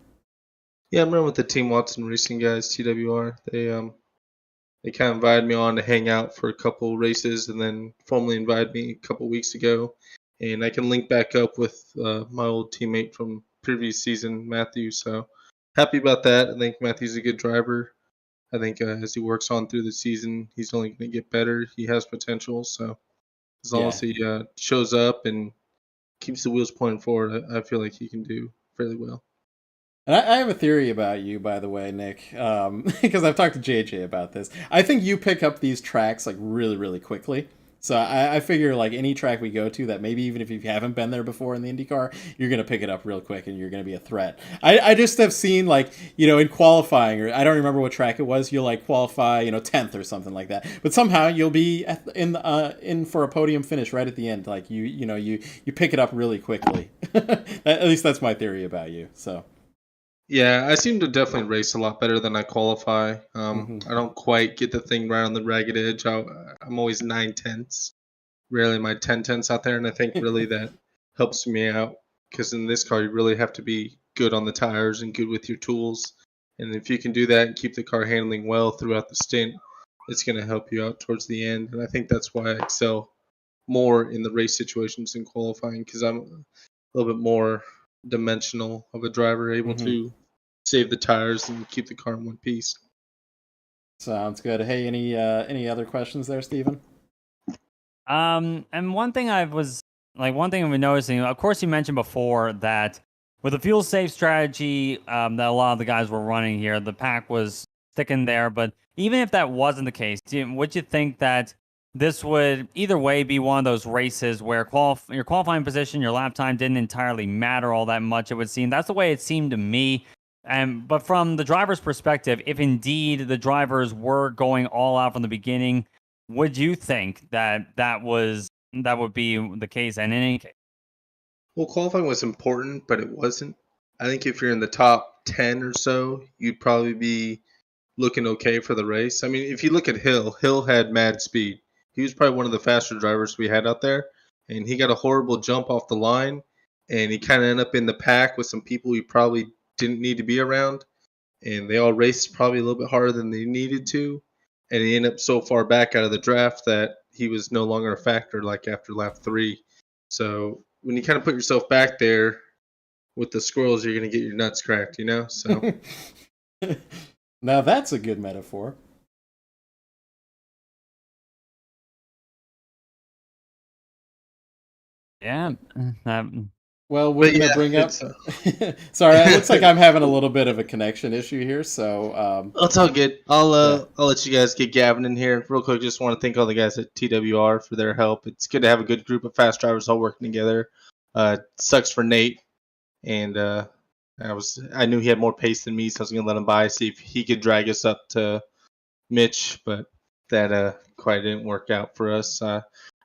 Yeah, I'm running with the Team Watson Racing guys, TWR. They kind of invited me on to hang out for a couple races, and then formally invited me a couple weeks ago. And I can link back up with my old teammate from previous season, Matthew. So happy about that. I think Matthew's a good driver. I think as he works on through the season, he's only going to get better. He has potential. So as long as he shows up and keeps the wheels pointing forward, I feel like he can do fairly well. And I have a theory about you, by the way, Nick, because I've talked to JJ about this. I think you pick up these tracks like really, really quickly. So I figure like any track we go to that maybe even if you haven't been there before in the IndyCar, you're going to pick it up real quick and you're going to be a threat. I just have seen like, in qualifying, or I don't remember what track it was, you'll like qualify, 10th or something like that. But somehow you'll be in for a podium finish right at the end. Like you pick it up really quickly. At least that's my theory about you. So. Yeah, I seem to definitely race a lot better than I qualify. Hmm. I don't quite get the thing right on the ragged edge. I'm always 9/10, rarely my 10/10 out there, and I think really that helps me out because in this car you really have to be good on the tires and good with your tools. And if you can do that and keep the car handling well throughout the stint, it's going to help you out towards the end. And I think that's why I excel more in the race situations than qualifying because I'm a little bit more dimensional of a driver, able Hmm. to save the tires and keep the car in one piece. Sounds good. Hey, any other questions there, Steven? And one thing I've been noticing, of course, you mentioned before that with the fuel safe strategy that a lot of the guys were running here, the pack was sticking there. But even if that wasn't the case, would you think that this would either way be one of those races where your qualifying position, your lap time didn't entirely matter all that much? It would seem that's the way it seemed to me. But from the driver's perspective, if indeed the drivers were going all out from the beginning, would you think that that would be the case in any case? Well, qualifying was important, but it wasn't. I think if you're in the top 10 or so, you'd probably be looking okay for the race. I mean, if you look at Hill, Hill had mad speed. He was probably one of the faster drivers we had out there, and he got a horrible jump off the line, and he kind of ended up in the pack with some people he probably didn't need to be around, and they all raced probably a little bit harder than they needed to, and he ended up so far back out of the draft that he was no longer a factor like after lap 3. So when you kind of put yourself back there with the squirrels, you're going to get your nuts cracked, you know? So Now that's a good metaphor. Yeah. That, Well, we're but gonna yeah, bring up. it's Sorry, it looks like I'm having a little bit of a connection issue here. So, it's all good. I'll yeah. I'll let you guys get Gavin in here real quick. Just want to thank all the guys at TWR for their help. It's good to have a good group of fast drivers all working together. Sucks for Nate, and I knew he had more pace than me, so I was gonna let him by, see if he could drag us up to Mitch, but that quite didn't work out for us.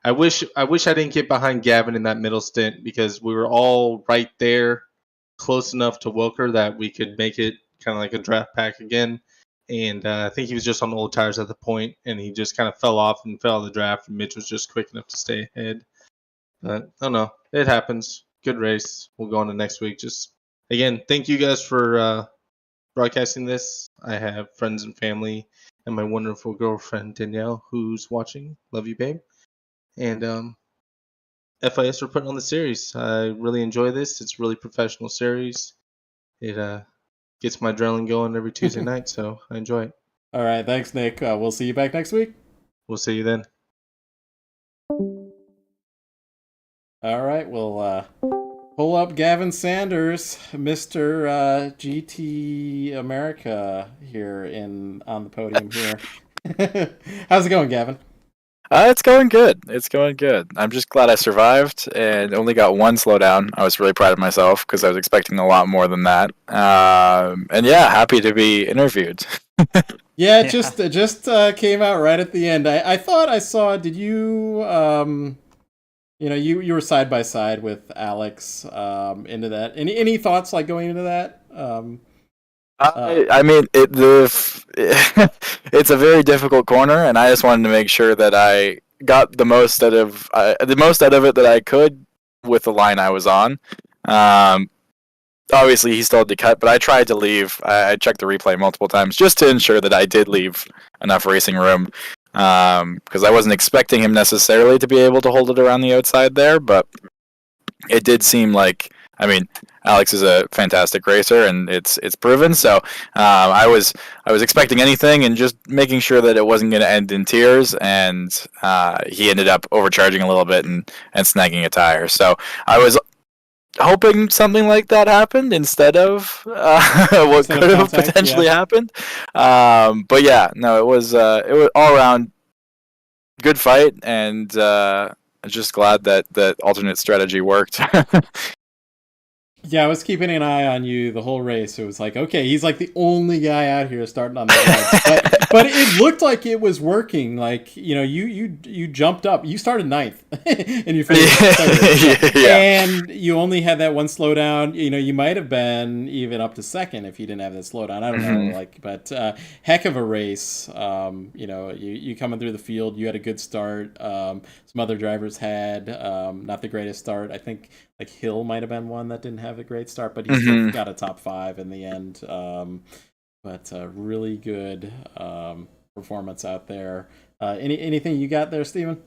I wish I didn't get behind Gavin in that middle stint because we were all right there, close enough to Wilker that we could make it kind of like a draft pack again. And I think he was just on old tires at the point, and he just kind of fell off and fell out of the draft. And Mitch was just quick enough to stay ahead. But I don't know, it happens. Good race. We'll go on to next week. Just again, thank you guys for broadcasting this. I have friends and family and my wonderful girlfriend Danielle who's watching. Love you, babe. And FIS for putting on the series. I really enjoy this. It's a really professional series. It gets my adrenaline going every Tuesday night, so I enjoy it. All right, thanks, Nick. We'll see you back next week. We'll see you then. All right, we'll pull up Gavin Sanders, Mr. GT America, here on the podium here. How's it going, Gavin? It's going good. It's going good. I'm just glad I survived and only got one slowdown. I was really proud of myself because I was expecting a lot more than that. And yeah, happy to be interviewed. Yeah, yeah. it just came out right at the end. I thought I saw. Did you you were side by side with Alex into that. Any thoughts like going into that? I mean, it's a very difficult corner, and I just wanted to make sure that I got the most out of it that I could with the line I was on. Um, Obviously, he still had to cut, but I tried to leave. I checked the replay multiple times just to ensure that I did leave enough racing room because I wasn't expecting him necessarily to be able to hold it around the outside there, but it did seem like, I mean, Alex is a fantastic racer, and it's proven. So I was expecting anything, and just making sure that it wasn't going to end in tears. And he ended up overcharging a little bit and snagging a tire. So I was hoping something like that happened instead of what Instead of could have contact, potentially yeah. happened. But yeah, no, it was all around good fight, and I'm just glad that alternate strategy worked. Yeah, I was keeping an eye on you the whole race. It was like, okay, he's like the only guy out here starting on the red. But it looked like it was working. Like, you jumped up. You started ninth, and you finished third. Yeah. And you only had that one slowdown. You might have been even up to second if you didn't have that slowdown. I don't know. But heck of a race. You coming through the field. You had a good start. Some other drivers had not the greatest start. I think like Hill might have been one that didn't have a great start, but he still got a top 5 in the end. But really good performance out there. Anything you got there, Steven?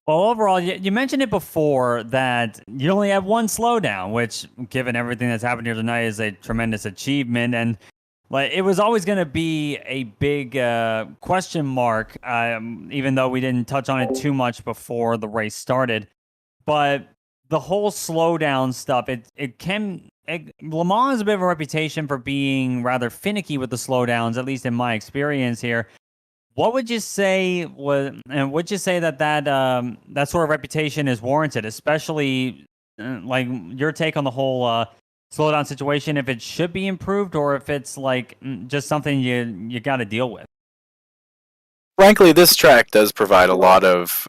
Well, overall, you mentioned it before that you only have one slowdown, which, given everything that's happened here tonight, is a tremendous achievement. And like, it was always going to be a big question mark, even though we didn't touch on it too much before the race started. But the whole slowdown stuff, Le Mans has a bit of a reputation for being rather finicky with the slowdowns, at least in my experience here. What would you say that sort of reputation is warranted, especially like your take on the whole slowdown situation, if it should be improved or if it's like just something you got to deal with? Frankly, this track does provide a lot of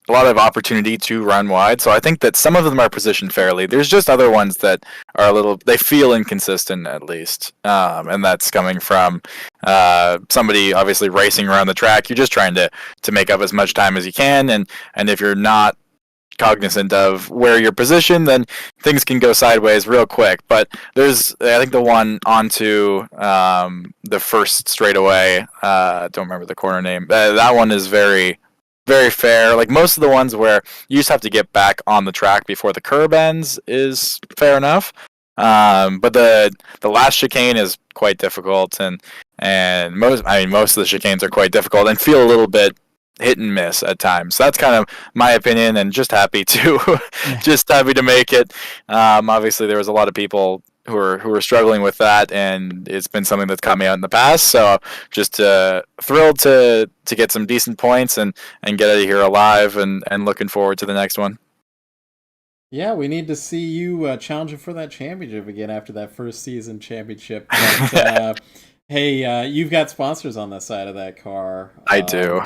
opportunity to run wide, so I think that some of them are positioned fairly. There's just other ones that are they feel inconsistent at least, and that's coming from somebody obviously racing around the track. You're just trying to make up as much time as you can, and if you're not cognizant of where you're positioned, then things can go sideways real quick. But I think the one onto the first straightaway, don't remember the corner name, that one is very, very fair. Like most of the ones where you just have to get back on the track before the curb ends is fair enough. But the last chicane is quite difficult, and most of the chicanes are quite difficult and feel a little bit hit and miss at times. So that's kind of my opinion, and just happy to make it. Obviously, there was a lot of people who are struggling with that, and it's been something that's caught me out in the past. So just thrilled to get some decent points and get out of here alive, and looking forward to the next one. Yeah, we need to see you challenging for that championship again after that first season championship. But, hey, you've got sponsors on the side of that car. I do.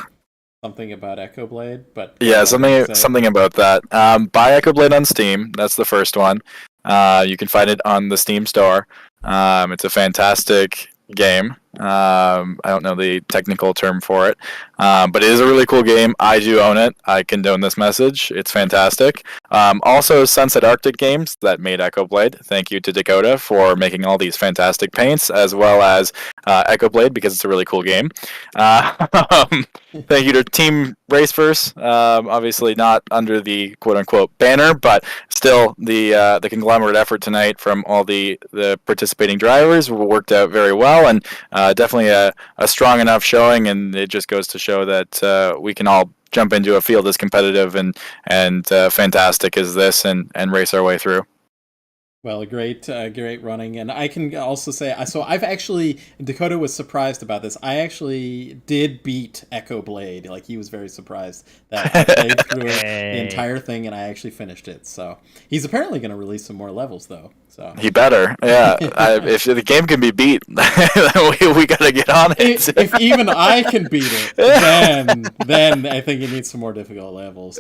Something about EchoBlade, but yeah, something about that. Buy EchoBlade on Steam. That's the first one. You can find it on the Steam store. It's a fantastic game. I don't know the technical term for it, but it is a really cool game. I do own it. I condone this message. It's fantastic. Also, Sunset Arctic Games that made EchoBlade. Thank you to Dakota for making all these fantastic paints, as well as EchoBlade, because it's a really cool game. Thank you to Team RaceVerse. Obviously not under the quote-unquote banner, but still the conglomerate effort tonight from all the participating drivers worked out very well, and definitely a strong enough showing, and it just goes to show that we can all jump into a field as competitive and fantastic as this and race our way through. Well, great running, and I can also say, so I've actually, Dakota was surprised about this. I actually did beat EchoBlade. Like, he was very surprised that I played through it, the entire thing, and I actually finished it. So he's apparently going to release some more levels, though. So he better, yeah. If the game can be beat, we got to get on it. If even I can beat it, then I think it needs some more difficult levels.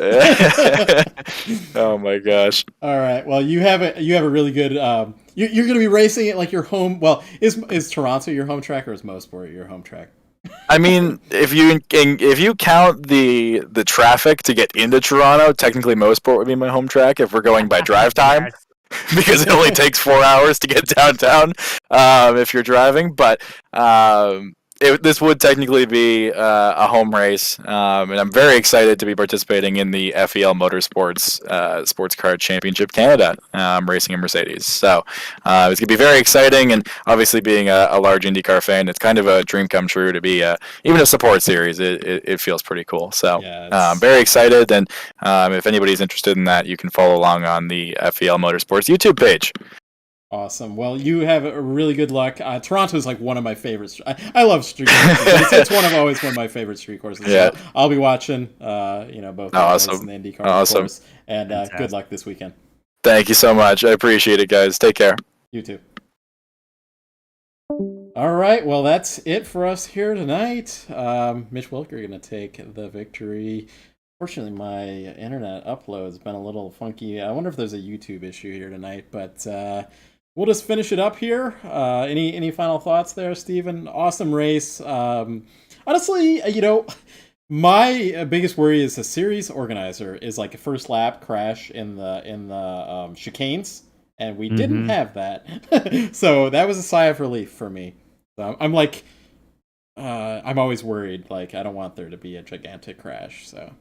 Oh my gosh! All right. Well, you have a really good. You're going to be racing it like your home. Well, is Toronto your home track, or is Mosport your home track? I mean, if you count the traffic to get into Toronto, technically Mosport would be my home track if we're going by drive time. Because it only takes 4 hours to get downtown if you're driving. But this would technically be a home race, and I'm very excited to be participating in the FEL Motorsports Sports Car Championship Canada, racing in Mercedes. So it's going to be very exciting, and obviously being a large IndyCar fan, it's kind of a dream come true to be even a support series. It feels pretty cool. So I'm very excited, and if anybody's interested in that, you can follow along on the FEL Motorsports YouTube page. Awesome. Well, you have a really good luck. Toronto is like one of my favorites. I love street courses. It's always one of my favorite street courses. Yeah. So I'll be watching, both the awesome. and the IndyCar, awesome. of course. And good luck this weekend. Thank you so much. I appreciate it, guys. Take care. You too. All right, well, that's it for us here tonight. Mitch Wilker going to take the victory. Fortunately, my internet upload's been a little funky. I wonder if there's a YouTube issue here tonight, but we'll just finish it up here. Any final thoughts there, Steven? Awesome race. Honestly, my biggest worry as a series organizer is like a first lap crash in the chicanes, and we didn't have that. So that was a sigh of relief for me. So I'm like, I'm always worried. Like, I don't want there to be a gigantic crash. So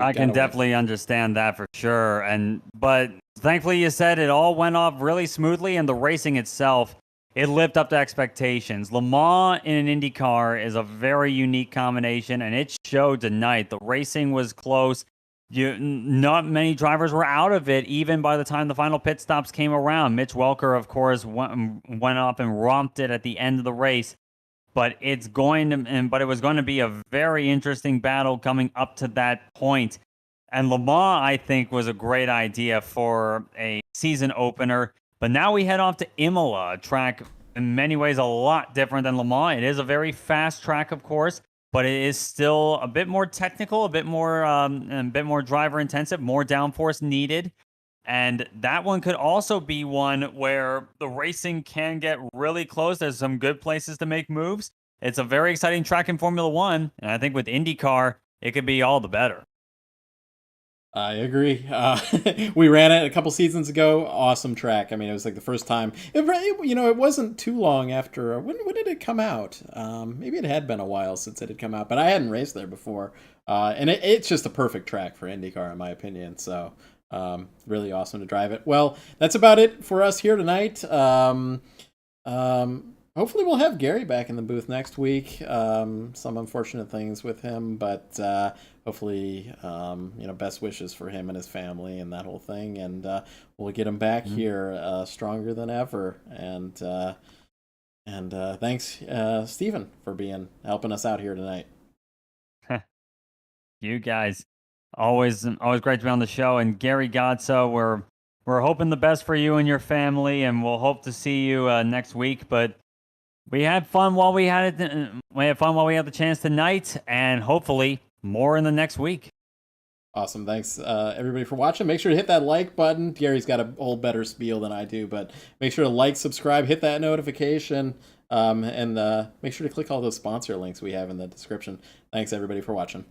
I can definitely understand that for sure. But thankfully, you said it all went off really smoothly, and the racing itself, it lived up to expectations. Le Mans in an IndyCar is a very unique combination, and it showed tonight. The racing was close. Not many drivers were out of it, even by the time the final pit stops came around. Mitch Welker, of course, went up and romped it at the end of the race. But it was going to be a very interesting battle coming up to that point. And Le Mans, I think, was a great idea for a season opener. But now we head off to Imola, a track in many ways a lot different than Le Mans. It is a very fast track, of course, but it is still a bit more technical, a bit more driver intensive, more downforce needed. And that one could also be one where the racing can get really close. There's some good places to make moves. It's a very exciting track in Formula One. And I think with IndyCar, it could be all the better. I agree. We ran it a couple seasons ago. Awesome track. I mean, it was like the first time. It wasn't too long after. When did it come out? Maybe it had been a while since it had come out, but I hadn't raced there before. And it's just a perfect track for IndyCar, in my opinion. So really awesome to drive it. Well, that's about it for us here tonight. Hopefully we'll have Gary back in the booth next week. Some unfortunate things with him, but hopefully, best wishes for him and his family and that whole thing. And we'll get him back here stronger than ever. And thanks, Stephen, for helping us out here tonight. You guys, always great to be on the show. And Gary Godso, we're hoping the best for you and your family, and we'll hope to see you next week. But we had fun while we had it. We had fun while we had the chance tonight, and hopefully more in the next week. Awesome. Thanks, everybody, for watching. Make sure to hit that like button. Gary's got a whole better spiel than I do, but make sure to like, subscribe, hit that notification, and make sure to click all those sponsor links we have in the description. Thanks, everybody, for watching.